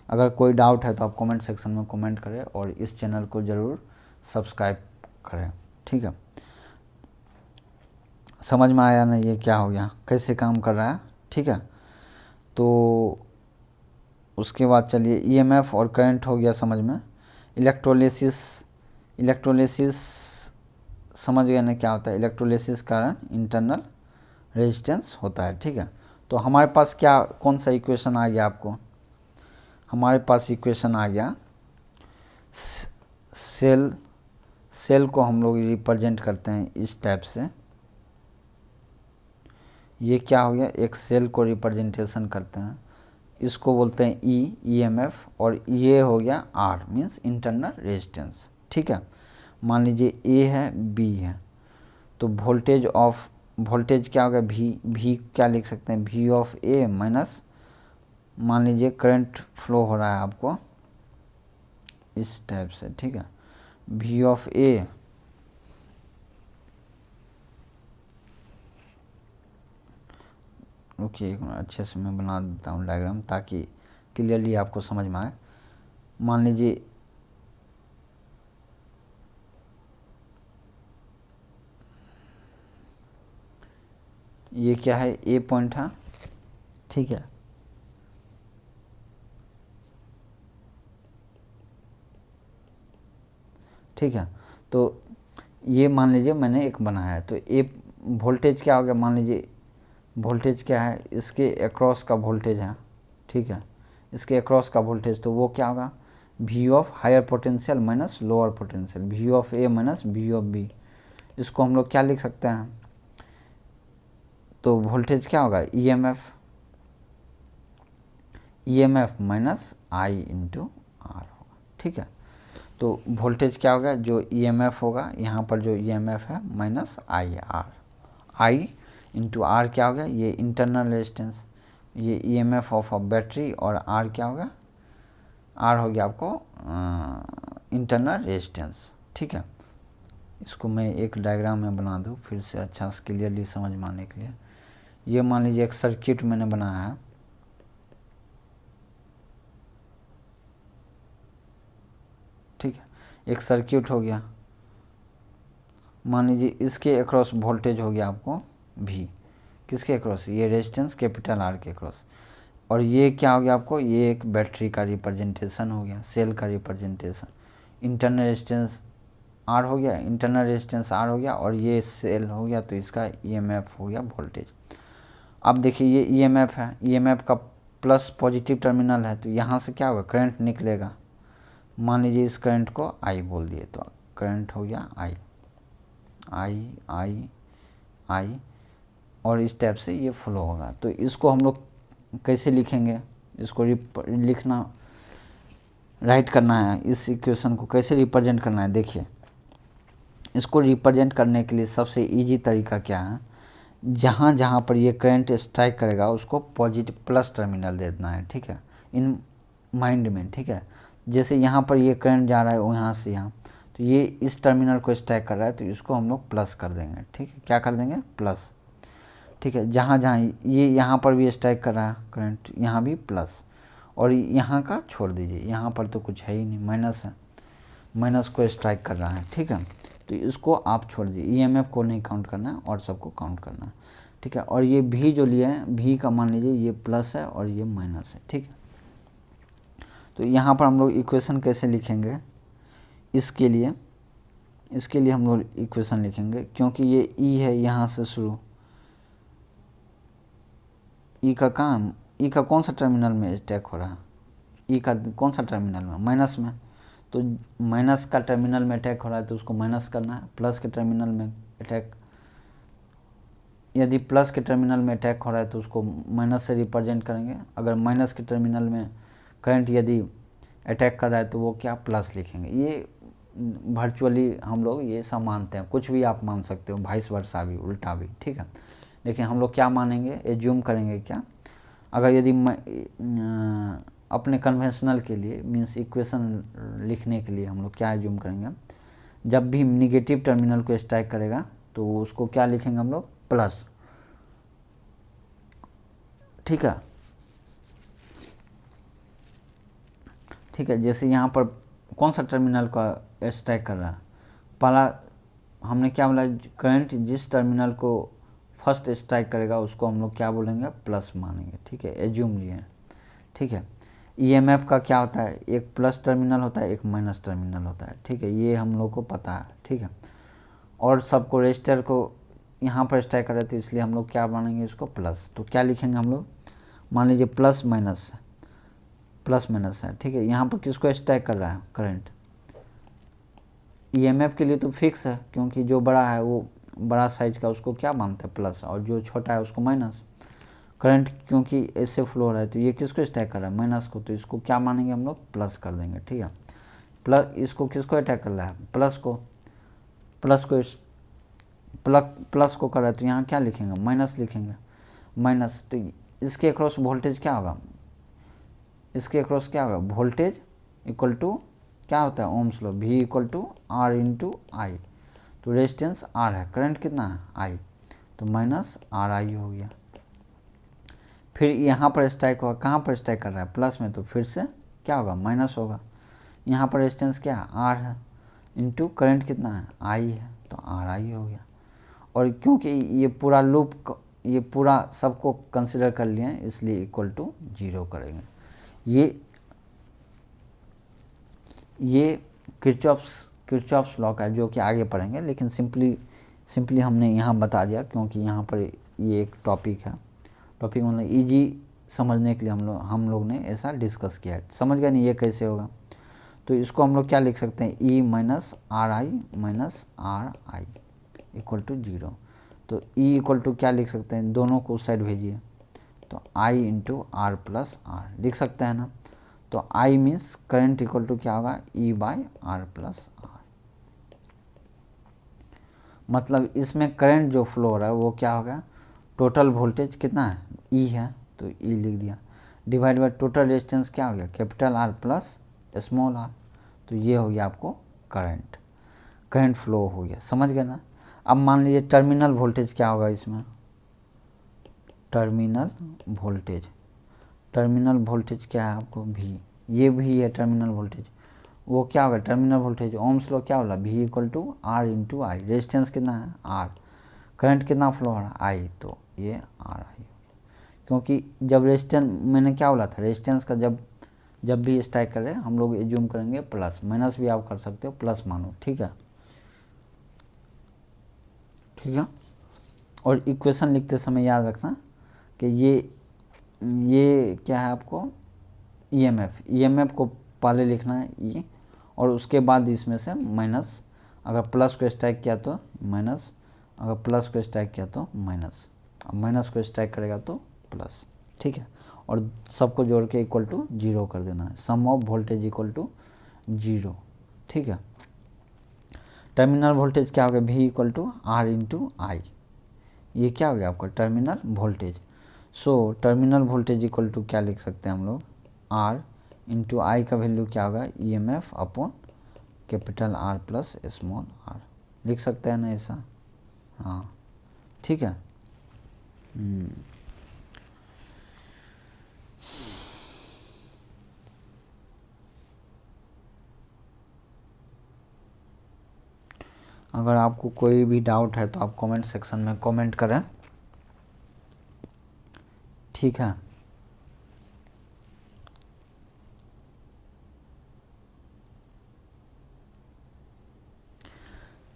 अगर कोई डाउट है तो आप कमेंट सेक्शन में कमेंट करें और इस चैनल को ज़रूर सब्सक्राइब करें, ठीक है। समझ में आया ना ये क्या हो गया, कैसे काम कर रहा है, ठीक है। तो उसके बाद चलिए, ईएमएफ और करंट हो गया समझ में। इलेक्ट्रोलिसिस, इलेक्ट्रोलिसिस समझ गए ना क्या होता है। इलेक्ट्रोलिसिस कारण इंटरनल रेजिस्टेंस होता है, ठीक है। तो हमारे पास क्या, कौन सा इक्वेशन आ गया आपको, हमारे पास इक्वेशन आ गया, सेल को हम लोग रिप्रेजेंट करते हैं इस टाइप से। ये क्या हो गया, एक सेल को रिप्रेजेंटेशन करते हैं, इसको बोलते हैं ईएमएफ। और ये हो गया आर, मीन्स इंटरनल रेजिस्टेंस, ठीक है। मान लीजिए ए है, बी है, तो वोल्टेज क्या होगा, भी क्या लिख सकते हैं, वी ऑफ ए माइनस, मान लीजिए करंट फ्लो हो रहा है आपको इस टाइप से, ठीक है। वी ऑफ ए रुकिए एक मिनट, अच्छे से मैं बना देता हूँ डायग्राम ताकि क्लियरली आपको समझ में आए। मान लीजिए ये क्या है, ए पॉइंट है, ठीक है। ठीक है, तो ये मान लीजिए मैंने एक बनाया है, तो ए वोल्टेज क्या हो गया, मान लीजिए वोल्टेज क्या है, इसके अक्रॉस का वोल्टेज है, ठीक है। इसके अक्रॉस का वोल्टेज, तो वो क्या होगा, V of higher potential minus lower potential, V of A minus V of B. इसको हम लोग क्या लिख सकते हैं, तो वोल्टेज क्या होगा, EMF minus I into R होगा, ठीक है। तो वोल्टेज क्या होगा, जो ईएमएफ होगा, यहाँ पर जो ईएमएफ है minus I R, I into R क्या होगा, ये इंटरनल रेजिस्टेंस, ये ईएमएफ ऑफ बैटरी, और आर क्या होगा, आर हो गया आपको इंटरनल रेजिस्टेंस, ठीक है। इसको मैं एक डायग्राम में बना दूँ फिर से अच्छा से क्लियरली समझ में आने के लिए। ये मान लीजिए एक सर्किट मैंने बनाया है, ठीक है। एक सर्किट हो गया, मान लीजिए इसके अक्रॉस वोल्टेज हो गया आपको भी, किसके अक्रॉस, ये रेजिस्टेंस कैपिटल आर के अक्रॉस। और ये क्या हो गया आपको, ये एक बैटरी का रिप्रेजेंटेशन हो गया, सेल का रिप्रेजेंटेशन। इंटरनल रेजिस्टेंस आर हो गया, इंटरनल रेजिस्टेंस आर हो गया, और ये सेल हो गया, तो इसका ईएमएफ हो गया वोल्टेज। अब देखिए ये ईएमएफ है, ईएमएफ का प्लस पॉजिटिव टर्मिनल है, तो यहाँ से क्या होगा, करंट निकलेगा। मान लीजिए इस करंट को आई बोल दिए, तो करंट हो गया आई, आई आई आई, और इस टाइप से ये फ्लो होगा। तो इसको हम लोग कैसे लिखेंगे, इसको लिखना, राइट करना है, इस इक्वेशन को कैसे रिप्रेजेंट करना है। देखिए, इसको रिप्रेजेंट करने के लिए सबसे इजी तरीका क्या है, जहाँ जहाँ पर ये करंट स्ट्राइक करेगा उसको पॉजिटिव प्लस टर्मिनल दे देना है, ठीक है, इन माइंड में, ठीक है। जैसे यहाँ पर ये करंट जा रहा है यहाँ से यहाँ, तो ये इस टर्मिनल को स्ट्राइक कर रहा है, तो इसको हम लोग प्लस कर देंगे, ठीक है। क्या कर देंगे, प्लस, ठीक है। जहाँ जहाँ ये यहाँ पर भी स्ट्राइक कर रहा है करंट, यहाँ भी प्लस, और यहाँ का छोड़ दीजिए, यहाँ पर तो कुछ है ही नहीं, माइनस है, माइनस को स्ट्राइक कर रहा है, ठीक है। तो इसको आप छोड़ दीजिए, ईएमएफ को नहीं काउंट करना है और सबको काउंट करना है, ठीक है। और ये भी जो लिया है, भी का मान लीजिए ये प्लस है और ये माइनस है, ठीक है। तो यहाँ पर हम लोग इक्वेशन कैसे लिखेंगे, इसके लिए हम लोग इक्वेशन लिखेंगे, क्योंकि ये ई है यहाँ से शुरू, ई का काम, ई का कौन सा टर्मिनल में अटैक हो रहा है, ई का कौन सा टर्मिनल में, माइनस में। तो माइनस का टर्मिनल में अटैक हो रहा है तो उसको माइनस करना है, प्लस के टर्मिनल में अटैक, यदि प्लस के टर्मिनल में अटैक हो रहा है तो उसको माइनस से रिप्रेजेंट करेंगे। अगर माइनस के टर्मिनल में करंट यदि अटैक कर रहा है तो वो क्या, प्लस लिखेंगे। ये वर्चुअली हम लोग ये सब मानते हैं, कुछ भी आप मान सकते हो, वाइस वर्सा भी, उल्टा भी, ठीक है। लेकिन हम लोग क्या मानेंगे, एज्यूम करेंगे क्या, अगर यदि अपने कन्वेंशनल के लिए, मीन्स इक्वेशन लिखने के लिए हम लोग क्या एज्यूम करेंगे, जब भी निगेटिव टर्मिनल को स्ट्राइक करेगा तो उसको क्या लिखेंगे हम लोग, प्लस, ठीक है, ठीक है। जैसे यहाँ पर कौन सा टर्मिनल का स्ट्राइक कर रहा है, पहला हमने क्या बोला, करंट जिस टर्मिनल को फर्स्ट स्ट्राइक करेगा उसको हम लोग क्या बोलेंगे, प्लस मानेंगे, ठीक है, एज्यूम लिए, ठीक है। ईएमएफ का क्या होता है, एक प्लस टर्मिनल होता है, एक माइनस टर्मिनल होता है, ठीक है, ये हम लोग को पता है, ठीक है। और सबको रेजिस्टर को यहाँ पर स्ट्राइक कर रहे थे, इसलिए हम लोग क्या मानेंगे, इसको प्लस। तो क्या लिखेंगे हम लोग, मान लीजिए प्लस माइनस है, ठीक है। यहाँ पर किसको स्ट्राइक कर रहा है, करंट। ईएमएफ के लिए तो फिक्स है, क्योंकि जो बड़ा है वो बड़ा साइज का उसको क्या मानते हैं, प्लस, और जो छोटा है उसको माइनस। करंट क्योंकि ऐसे फ्लो हो रहा है तो ये किसको अटैक कर रहा है, माइनस को, तो इसको क्या मानेंगे हम लोग, प्लस कर देंगे, ठीक है। प्लस, इसको किसको अटैक कर रहा है, प्लस को प्लस को कर रहा है, तो यहाँ क्या लिखेंगे, माइनस लिखेंगे, माइनस। तो इसके अक्रॉस वोल्टेज क्या होगा, इसके अक्रॉस क्या होगा, वोल्टेज इक्वल टू क्या होता है, Ohm's law, V equal to R into I. तो रेजिस्टेंस R है, करंट कितना है, I, तो माइनस RI हो गया। फिर यहाँ पर स्ट्राइक होगा, कहाँ पर स्ट्राइक कर रहा है, प्लस में, तो फिर से क्या होगा, माइनस होगा। यहाँ पर रेजिस्टेंस क्या है, R है, इंटू करंट कितना है, I है, तो RI हो गया। और क्योंकि ये पूरा लूप, ये पूरा सबको कंसिडर कर लिए हैं, इसलिए इक्वल टू 0 करेंगे। ये किरचॉफ्स लॉ का है, जो कि आगे पढ़ेंगे, लेकिन सिंपली हमने यहाँ बता दिया, क्योंकि यहाँ पर ये एक टॉपिक है, टॉपिक मतलब इजी समझने के लिए हम लोग ने ऐसा डिस्कस किया है। समझ गए नहीं ये कैसे होगा, तो इसको हम लोग क्या लिख सकते हैं, E minus RI minus RI equal to 0। तो E इक्वल टू क्या लिख सकते हैं, दोनों को उस साइड भेजिए, तो I into R plus R लिख सकते हैं ना। तो I means current equal to क्या होगा, E by R plus R। मतलब इसमें करंट जो फ्लो हो रहा है वो क्या होगा, टोटल वोल्टेज कितना है, E है, तो E लिख दिया, डिवाइड बाई टोटल रेजिस्टेंस क्या हो गया, capital R plus small r। तो ये हो गया आपको करंट फ्लो हो गया, समझ गए ना। अब मान लीजिए टर्मिनल वोल्टेज क्या होगा इसमें, टर्मिनल वोल्टेज क्या है आपको, V, ये भी है टर्मिनल वोल्टेज, वो क्या होगा, टर्मिनल वोल्टेज ओम्स लॉ क्या होगा, V equal to R into I. Resistance कितना है, R, करंट कितना फ्लो हो रहा है, I, तो ये RI। क्योंकि जब रेजिस्टेंस, मैंने क्या बोला था, रेजिस्टेंस का जब भी स्ट्राइक करें हम लोग एज्यूम करेंगे प्लस, माइनस भी आप कर सकते हो, प्लस मानो, ठीक है। और इक्वेशन लिखते समय याद रखना कि ये क्या है आपको, ईएमएफ को पहले लिखना है E, और उसके बाद इसमें से माइनस, अगर प्लस को स्ट्राइक किया तो माइनस, अगर प्लस को स्ट्राइक किया तो माइनस, अब माइनस को स्ट्राइक करेगा तो प्लस, ठीक है। और सबको जोड़ के इक्वल टू 0 कर देना है, sum of voltage equal to 0, ठीक है। टर्मिनल वोल्टेज क्या हो गया, V equal to R into I, ये क्या हो गया आपका terminal voltage. So terminal voltage equal to क्या लिख सकते हैं हम लोग, R इंटू आई का वैल्यू क्या होगा, EMF upon capital R plus small r, लिख सकते हैं ना ऐसा, हाँ ठीक है। अगर आपको कोई भी डाउट है तो आप कमेंट सेक्शन में कमेंट करें, ठीक है।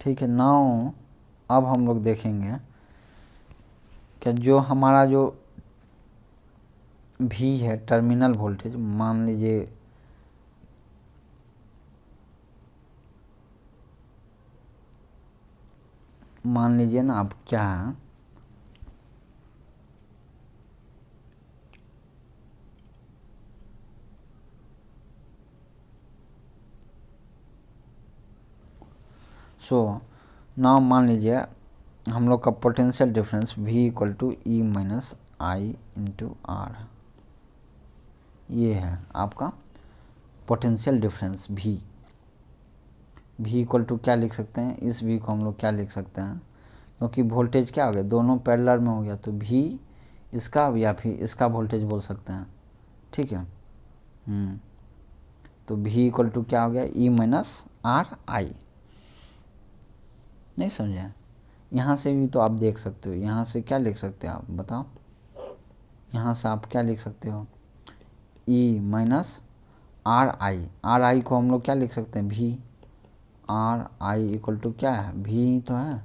ठीक है, नाउ अब हम लोग देखेंगे कि जो हमारा जो V है टर्मिनल वोल्टेज, मान लीजिए ना अब क्या है, सो नाउ मान लीजिए हम लोग का potential difference V equal to E minus I into R, ये है आपका potential difference V equal to क्या लिख सकते हैं, इस V को हम लोग क्या लिख सकते हैं, क्योंकि वोल्टेज क्या हो गया दोनों पैरेलल में हो गया, तो V इसका या फिर इसका वोल्टेज बोल सकते हैं, ठीक है। तो V इक्वल टू क्या हो गया, ई माइनस आर आई, नहीं समझे। यहाँ से भी तो आप देख सकते हो, यहाँ से क्या लिख सकते हो आप बताओ, यहाँ से आप क्या लिख सकते हो, E माइनस आर आई को हम लोग क्या लिख सकते हैं, V R I equal to क्या है, V तो है,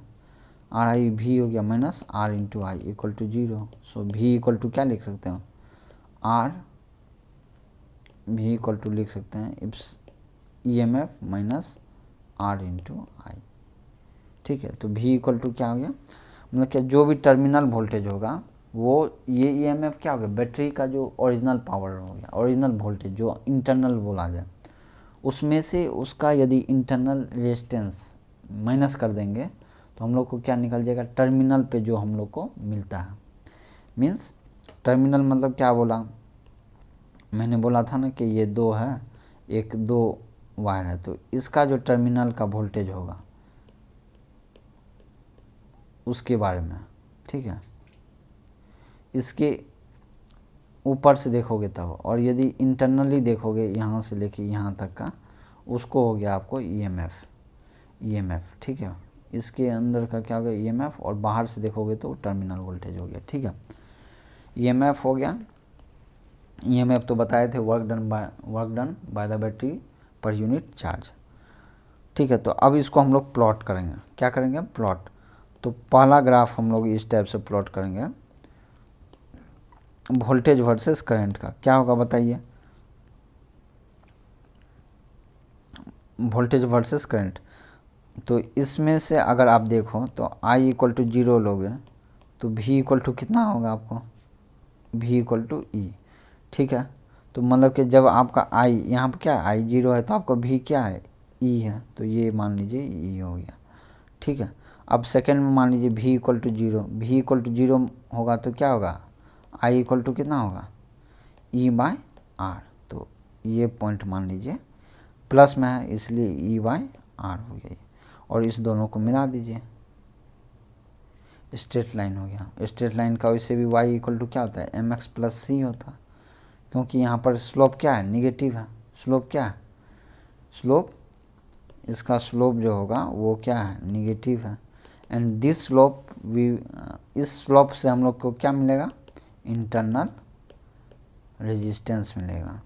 आर आई V हो गया minus R into I equal to 0। So V equal to क्या लिख सकते हो, V इक्वल टू लिख सकते हैं इप्स EMF माइनस R इंटू आई, ठीक है। तो V इक्वल टू क्या हो गया, मतलब कि जो भी टर्मिनल वोल्टेज होगा वो ये EMF क्या हो गया, बैटरी का जो ओरिजिनल पावर हो गया, ओरिजिनल वोल्टेज जो इंटरनल बोला जाए, उसमें से उसका यदि इंटरनल रेजिस्टेंस माइनस कर देंगे तो हम लोग को क्या निकल जाएगा, टर्मिनल पे जो हम लोग को मिलता है। मीन्स टर्मिनल मतलब क्या बोला, मैंने बोला था ना कि ये दो है, एक दो वायर है, तो इसका जो टर्मिनल का वोल्टेज होगा उसके बारे में, ठीक है। इसके ऊपर से देखोगे तब, और यदि इंटरनली देखोगे यहाँ से लेके यहाँ तक का, उसको हो गया आपको EMF, ठीक है। इसके अंदर का क्या हो गया EMF, और बाहर से देखोगे तो टर्मिनल वोल्टेज हो गया, ठीक है। EMF हो गया, EMF तो बताए थे work done by the battery पर यूनिट चार्ज, ठीक है। तो अब इसको हम लोग प्लॉट करेंगे, क्या करेंगे प्लॉट। तो पहला ग्राफ हम लोग इस टाइप से प्लॉट करेंगे, वोल्टेज वर्सेस करंट का क्या होगा बताइए, वोल्टेज वर्सेस करंट। तो इसमें से अगर आप देखो तो I इक्वल टू 0 लोगे तो V इक्वल टू कितना होगा आपको, V इक्वल टू E, ठीक है। तो मतलब कि जब आपका I यहाँ पर क्या है, I 0 है तो आपका V क्या है, E है, तो ये मान लीजिए E हो गया, ठीक है। अब सेकेंड में मान लीजिए V equal to 0, V equal to 0 होगा तो क्या होगा, I इक्वल टू कितना होगा, E बाय आर, तो ये पॉइंट मान लीजिए प्लस में है इसलिए E बाय आर हो गया, और इस दोनों को मिला दीजिए, स्ट्रेट लाइन हो गया। स्ट्रेट लाइन का वैसे भी y इक्वल टू क्या होता है, mx प्लस सी होता है, क्योंकि यहाँ पर स्लोप क्या है, निगेटिव है। स्लोप क्या है, स्लोप, इसका स्लोप जो होगा वो क्या है, निगेटिव है। एंड दिस स्लोप इस स्लोप से हम लोग को क्या मिलेगा, इंटरनल रेजिस्टेंस मिलेगा।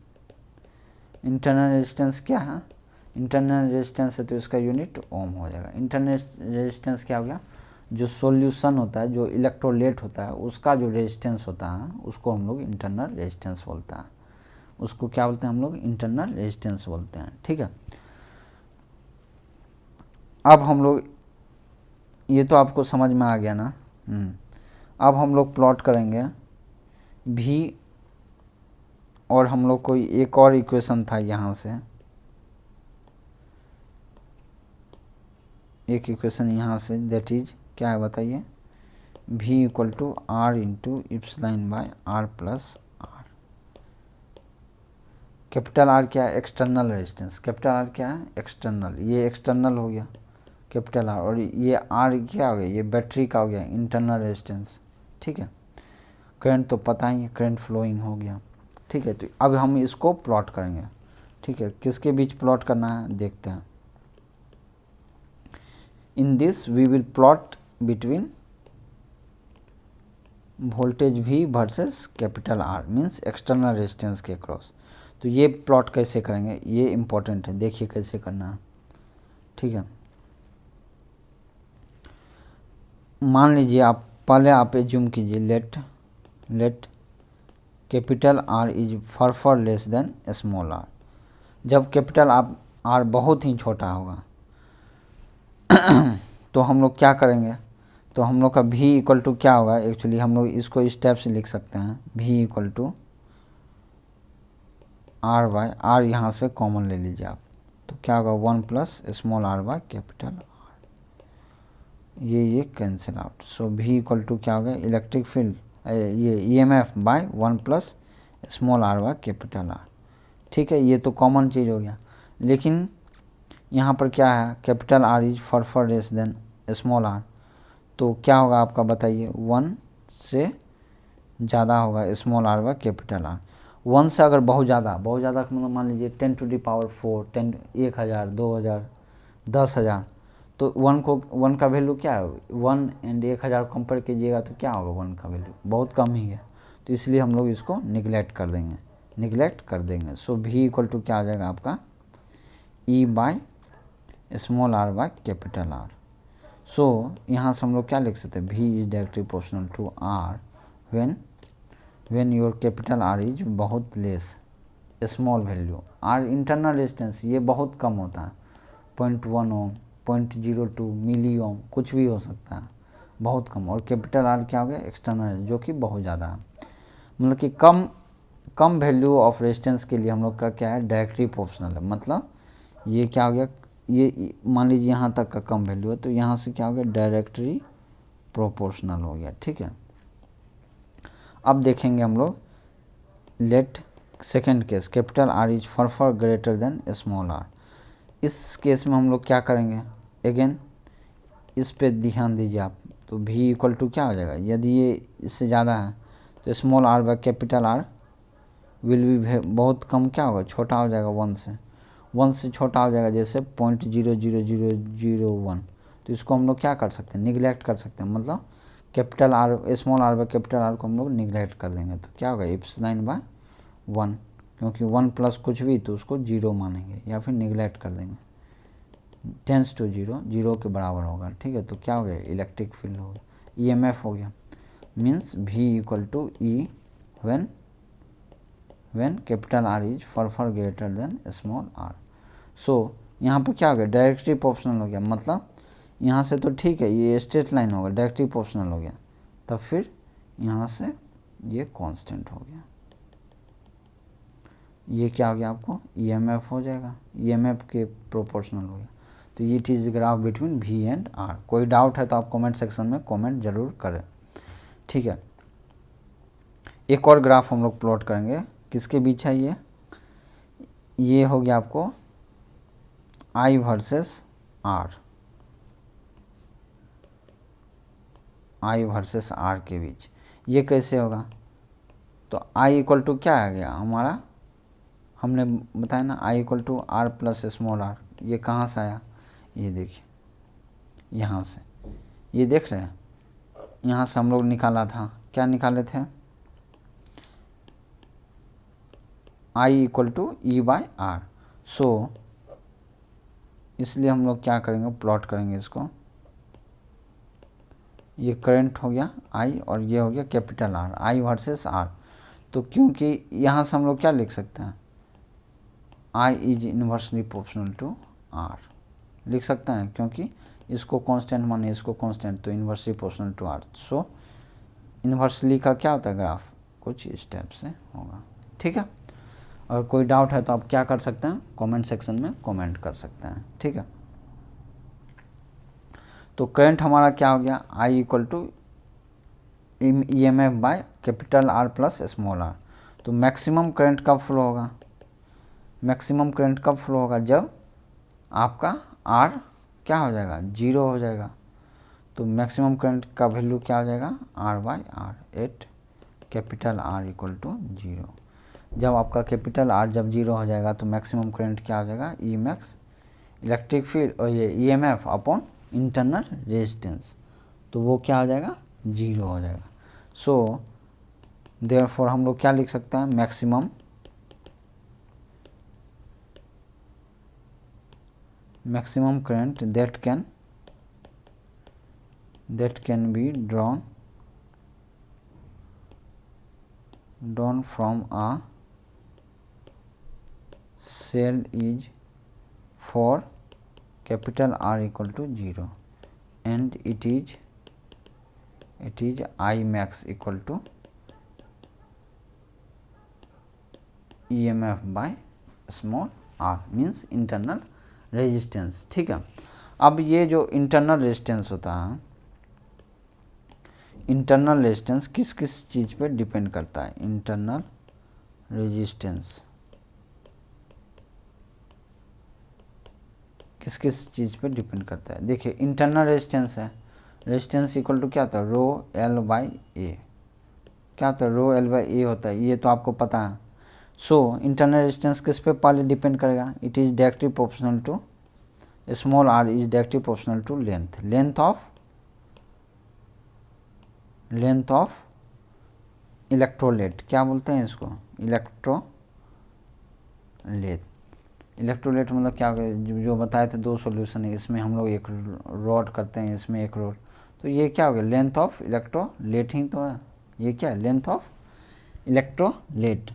इंटरनल रेजिस्टेंस क्या है, इंटरनल रेजिस्टेंस है तो इसका यूनिट ओम हो जाएगा। इंटरनल रेजिस्टेंस क्या हो गया, जो सॉल्यूशन होता है, जो इलेक्ट्रोलाइट होता है, उसका जो रेजिस्टेंस होता है उसको हम लोग इंटरनल रेजिस्टेंस बोलता है, उसको क्या बोलते हैं हम लोग, इंटरनल रेजिस्टेंस बोलते हैं, ठीक है। अब हम लोग ये तो आपको समझ में आ गया ना। अब हम लोग प्लॉट करेंगे भी, और हम लोग को एक और इक्वेशन था यहाँ से, एक इक्वेशन यहाँ से, दैट इज क्या है बताइए, v equal to R into epsilon by R plus R. Capital R क्या है, एक्सटर्नल रेजिस्टेंस, कैपिटल आर क्या है, एक्सटर्नल, ये एक्सटर्नल हो गया कैपिटल आर, और ये आर क्या हो गया, ये बैटरी का हो गया इंटरनल रेजिस्टेंस। ठीक है, करंट तो पता ही है, करंट फ्लोइंग हो गया। ठीक है, तो अब हम इसको प्लॉट करेंगे। ठीक है, किसके बीच प्लॉट करना है देखते हैं। In this we will plot between voltage V versus capital R, means external resistance के क्रॉस। तो ये प्लॉट कैसे करेंगे, ये इम्पोर्टेंट है, देखिए कैसे करना है। ठीक है, मान लीजिए आप पहले आप एज्यूम कीजिए, let capital R is for less than small r। जब कैपिटल R बहुत ही छोटा होगा तो हम लोग क्या करेंगे, तो हम लोग का V इक्वल टू क्या होगा, एक्चुअली हम लोग इसको इस टाइप से लिख सकते हैं, V equal to R by R, यहाँ से कॉमन ले लीजिए आप, तो क्या होगा 1 plus small r by capital R, ये cancel out. So V equal to क्या होगा, इलेक्ट्रिक फील्ड, ये EMF by 1 plus small r by capital R। ठीक है, ये तो कॉमन चीज़ हो गया, लेकिन यहाँ पर क्या है, capital R is for less than small r, तो क्या होगा आपका बताइए, 1 से ज़्यादा होगा small r by capital R। 1 से अगर बहुत ज़्यादा मतलब मान लीजिए 10 टू द पावर 4, 10, 1000, 2000, 10,000, तो 1 का वैल्यू क्या है, 1 एंड 1000 कंपेयर कीजिएगा तो क्या होगा, 1 का वैल्यू बहुत कम ही है, तो इसलिए हम लोग इसको निगलेक्ट कर देंगे। सो V इक्वल टू क्या आ जाएगा आपका, E by small r by capital R। So यहाँ से हम लोग क्या लिख सकते हैं, V is directly proportional to R when your capital R is बहुत less small value. R internal resistance ये बहुत कम होता है, 0.1 ओम, 0.02 मिली ओम, कुछ भी हो सकता है, बहुत कम। और कैपिटल R क्या हो गया, एक्सटर्नल, जो कि बहुत ज़्यादा है, मतलब कि कम वैल्यू ऑफ रेजिस्टेंस के लिए हम लोग का क्या है, डायरेक्टली प्रोपोर्शनल है। मतलब ये क्या हो गया, ये मान लीजिए यहाँ तक का कम वैल्यू है, तो यहाँ से क्या हो गया, डायरेक्टली प्रोपोर्शनल हो गया। ठीक है, अब देखेंगे हम लोग, let second case, capital R is far greater than small r। इस केस में हम लोग क्या करेंगे, अगेन इस पे ध्यान दीजिए आप, तो V इक्वल टू क्या हो जाएगा, यदि ये इससे ज़्यादा है तो small r by capital R will भी बहुत कम, क्या होगा, छोटा हो जाएगा, 1 से छोटा हो जाएगा, जैसे 0.00001, तो इसको हम लोग क्या कर सकते हैं, निगलेक्ट कर सकते हैं, मतलब capital R small r by capital R को हम लोग निगलेक्ट कर देंगे, तो क्या होगा, इप्सिलॉन बाय 1, क्योंकि 1 प्लस कुछ भी तो उसको 0 मानेंगे या फिर निगलेक्ट कर देंगे, टेंस टू 0 के बराबर होगा। ठीक है, तो क्या हो गया, इलेक्ट्रिक फील्ड हो गया, EMF हो गया, means V equal to E when capital R is far greater than small r। So यहाँ पर क्या हो गया, डायरेक्टली प्रोपोर्शनल हो गया, मतलब यहाँ से तो ठीक है ये स्ट्रेट लाइन होगा, डायरेक्टली प्रोपोर्शनल हो गया, तब फिर यहाँ से ये कांस्टेंट हो गया, ये क्या हो गया आपको, EMF हो जाएगा, EMF के प्रोपोर्शनल हो गया। तो ये चीज़ graph between V and R। कोई डाउट है तो आप कमेंट सेक्शन में कमेंट जरूर करें। ठीक है, एक और ग्राफ हम लोग प्लॉट करेंगे, किसके बीच है ये हो गया आपको I versus R, I versus R के बीच। ये कैसे होगा, तो I इक्वल टू क्या आ गया हमारा, हमने बताया ना, I equal to R plus small r। ये कहाँ से आया, ये देखिए यहाँ से, ये देख रहे हैं, यहाँ से हम लोग निकाला था, क्या निकाले थे, I equal to E by R। So इसलिए हम लोग क्या करेंगे, प्लॉट करेंगे इसको, ये करंट हो गया I और ये हो गया capital R, I versus R। तो क्योंकि यहाँ से हम लोग क्या लिख सकते हैं, I is inversely proportional to R, लिख सकते हैं, क्योंकि इसको कांस्टेंट माने, इसको कांस्टेंट, तो inversely proportional to R. So inversely का क्या होता है ग्राफ, कुछ इस टाइप से होगा। ठीक है, अगर कोई डाउट है तो आप क्या कर सकते हैं, कमेंट सेक्शन में कमेंट कर सकते हैं। ठीक है, तो करंट हमारा क्या हो गया, I equal to E M F by capital R plus small R. तो मैक्सिमम करंट कब फ्लो होगा, मैक्सिमम करंट कब फ्लो होगा, जब आपका आर क्या हो जाएगा, जीरो हो जाएगा। तो मैक्सिमम करंट का वैल्यू क्या हो जाएगा, R by R at capital R equal to zero. जब आपका कैपिटल आर जब जीरो हो जाएगा तो मैक्सिमम करंट क्या हो जाएगा, ई मैक्स इलेक्ट्रिक फील्ड और ये E M F upon internal resistance, तो वो क्या हो जाएगा, जीरो हो जाएगा। सो देयरफॉर हम लोग क्या लिख सकते हैं, maximum current that can be drawn from a cell is for capital R equal to 0 and it is I max equal to EMF by small r means internal resistance। ठीक है, अब ये जो इंटरनल रेजिस्टेंस होता है, internal resistance किस किस चीज़ पे डिपेंड करता है, इंटरनल रेजिस्टेंस किस किस चीज़ पे डिपेंड करता है। देखिए इंटरनल रेजिस्टेंस है, रेजिस्टेंस इक्वल टू क्या होता है, रो एल बाई ए। क्या होता है, रो एल बाई ए होता है, ये तो आपको पता है। सो इंटरनल रेजिस्टेंस किस पे पहले डिपेंड करेगा, it is directly proportional to small R is directly proportional to length of electrolyte. क्या बोलते हैं इसको, इलेक्ट्रोलेट मतलब क्या हो गया, जो बताए थे 2 सॉल्यूशन है, इसमें हम लोग एक रॉड करते हैं, इसमें एक रॉड, तो ये क्या हो गया, लेंथ ऑफ इलेक्ट्रोलेट ही तो है, ये क्या है, लेंथ ऑफ इलेक्ट्रोलेट।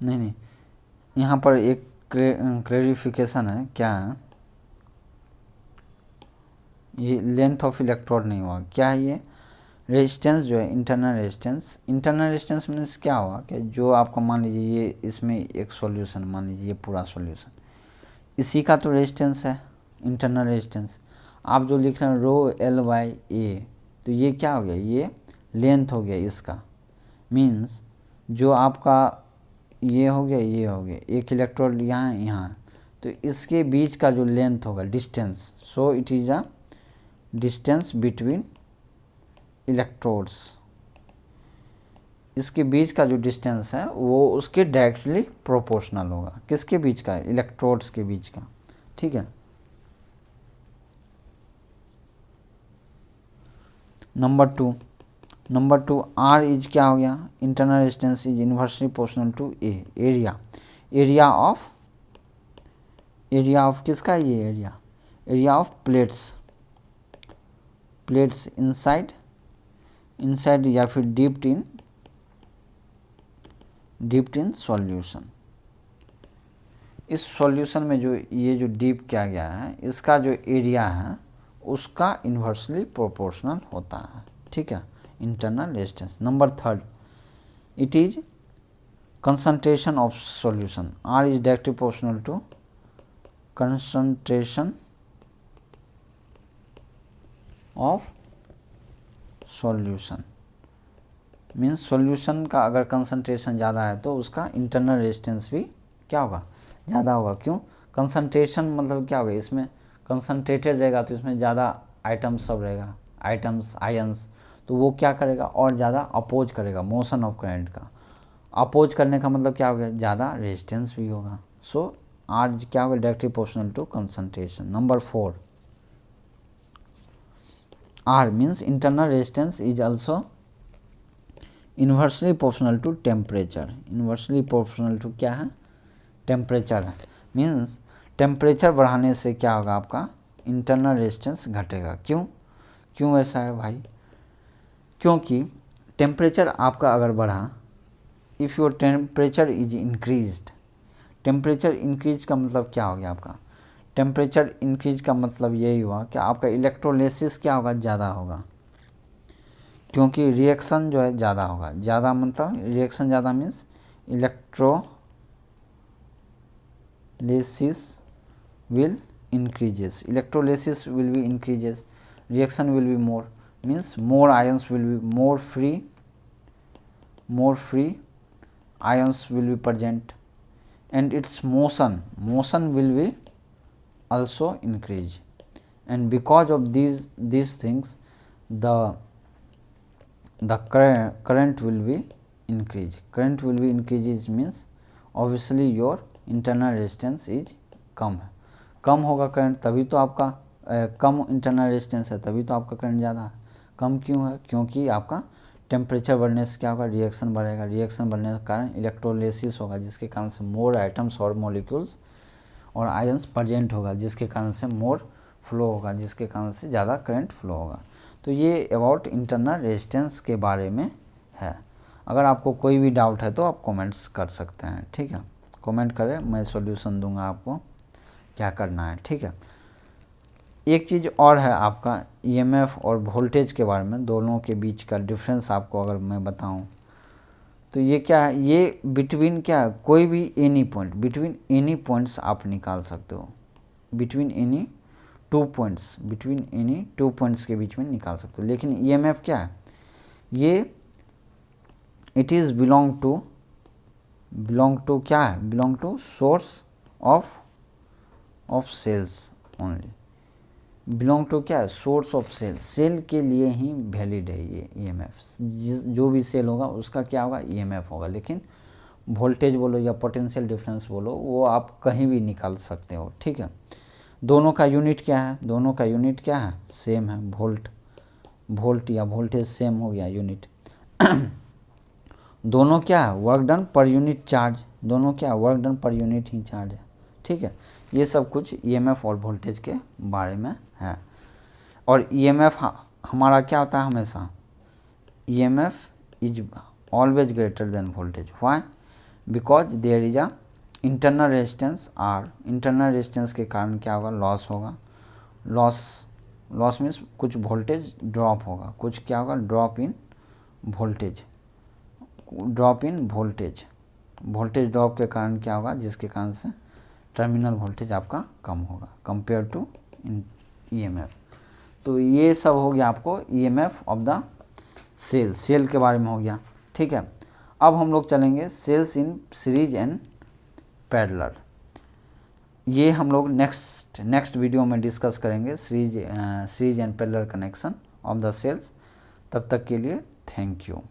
नहीं, यहाँ पर एक क्लैरिफिकेशन है, क्या है, ये लेंथ ऑफ इलेक्ट्रोड नहीं हुआ, क्या है ये रेजिस्टेंस जो है, इंटरनल रेजिस्टेंस मीन्स क्या हुआ कि जो आपका मान लीजिए ये इसमें एक सॉल्यूशन, मान लीजिए ये पूरा सॉल्यूशन, इसी का तो रेजिस्टेंस है इंटरनल रेजिस्टेंस। आप जो लिख रहे हैं रो एल बाई ए, तो ये क्या हो गया, ये लेंथ हो गया इसका, मीन्स जो आपका ये हो गया, ये हो गया, एक इलेक्ट्रोड यहाँ, तो इसके बीच का जो लेंथ होगा, distance, so it is a distance between electrodes. इसके बीच का जो डिस्टेंस है वो उसके डायरेक्टली प्रोपोर्शनल होगा, किसके बीच का, इलेक्ट्रोड्स के बीच का। ठीक है, नंबर टू आर इज क्या हो गया, internal resistance is inversely proportional to A, area of किसका, ये एरिया ऑफ प्लेट्स इनसाइड या फिर डिप्ड इन सॉल्यूशन। इस सॉल्यूशन में जो ये जो डीप किया गया है, इसका जो एरिया है उसका इन्वर्सली प्रोपोर्शनल होता है। ठीक है, internal resistance. Number 3, it is concentration of solution, R is directly proportional to concentration of solution. Means solution का अगर कंसंट्रेशन ज़्यादा है तो उसका इंटरनल रेजिस्टेंस भी क्या होगा, ज़्यादा होगा। क्यों, कंसंट्रेशन मतलब क्या होगा, इसमें कंसंट्रेटेड रहेगा तो इसमें ज़्यादा आइटम्स सब रहेगा, आयंस, तो वो क्या करेगा, और ज़्यादा अपोज करेगा मोशन ऑफ करंट का। अपोज करने का मतलब क्या होगा, ज़्यादा रेजिस्टेंस भी होगा। सो आर क्या होगा, directly proportional to concentration. Number 4, R means internal resistance is also inversely proportional to temperature. Inversely proportional to क्या है, टेम्परेचर है। मीन्स टेम्परेचर बढ़ाने से क्या होगा, आपका इंटरनल रेजिस्टेंस घटेगा। क्यों, क्यों ऐसा है भाई? क्योंकि टेम्परेचर आपका अगर बढ़ा, if your temperature is increased, temperature increase का मतलब क्या हो गया आपका? टेम्परेचर इंक्रीज का मतलब यही हुआ कि आपका इलेक्ट्रोलिसिस क्या होगा? ज़्यादा होगा, क्योंकि रिएक्शन जो है ज़्यादा होगा। ज़्यादा मतलब रिएक्शन ज़्यादा means electrolysis will increases, electrolysis will be increases, reaction will be more, means more ions will be more free ions will be present, and its motion will be also increase, and because of these things the current will be increase. Current will be increases means obviously your internal resistance is कम होगा current, तभी तो आपका कम internal resistance है, तभी तो आपका current ज़्यादा है। कम क्यों है? क्योंकि आपका टेम्परेचर बढ़ने से क्या होगा? रिएक्शन बढ़ेगा, रिएक्शन बढ़ने के कारण इलेक्ट्रोलिसिस होगा, जिसके कारण से मोर आइटम्स और मॉलिक्यूल्स और आयंस प्रेजेंट होगा, जिसके कारण से मोर फ्लो होगा, जिसके कारण से ज़्यादा करंट फ्लो होगा। तो ये अबाउट इंटरनल रेजिस्टेंस के बारे में है। अगर आपको कोई भी डाउट है तो आप कमेंट्स कर सकते हैं, ठीक है? कमेंट करें, मैं सॉल्यूशन दूंगा आपको क्या करना है, ठीक है? एक चीज़ और है आपका ईएमएफ और वोल्टेज के बारे में, दोनों के बीच का डिफरेंस आपको अगर मैं बताऊं तो ये क्या है? ये बिटवीन क्या है? कोई भी any point, between any points आप निकाल सकते हो, between any two points, between any two points के बीच में निकाल सकते हो। लेकिन ईएमएफ क्या है? ये इट इज़ बिलोंग टू क्या है? Belong to source of cells only, belong to क्या है? सोर्स ऑफ सेल, सेल के लिए ही वैलिड है ये ईएमएफ। जो भी सेल होगा उसका क्या होगा? ईएमएफ होगा। लेकिन वोल्टेज बोलो या पोटेंशियल डिफरेंस बोलो, वो आप कहीं भी निकाल सकते हो, ठीक है? दोनों का यूनिट क्या है? दोनों का यूनिट क्या है? सेम है, वोल्ट या वोल्टेज सेम हो गया यूनिट। दोनों क्या है? Work done per unit charge, दोनों क्या है? वर्क डन पर यूनिट ही चार्ज है, ठीक है? ये सब कुछ ईएमएफ और वोल्टेज के बारे में है। और ईएमएफ हमारा क्या होता है हमेशा? EMF is always greater than voltage. Why? Because there is a internal resistance R, internal resistance के कारण क्या होगा? लॉस होगा। लॉस मीन्स कुछ वोल्टेज ड्रॉप होगा, कुछ क्या होगा? Drop in voltage voltage drop के कारण क्या होगा? जिसके कारण से टर्मिनल वोल्टेज आपका कम होगा कंपेयर टू ईएमएफ। तो ये सब हो गया आपको ईएमएफ ऑफ द सेल के बारे में हो गया, ठीक है? अब हम लोग चलेंगे cells in series and parallel. ये हम लोग नेक्स्ट वीडियो में डिस्कस करेंगे, series and parallel connection of the cells. तब तक के लिए थैंक यू।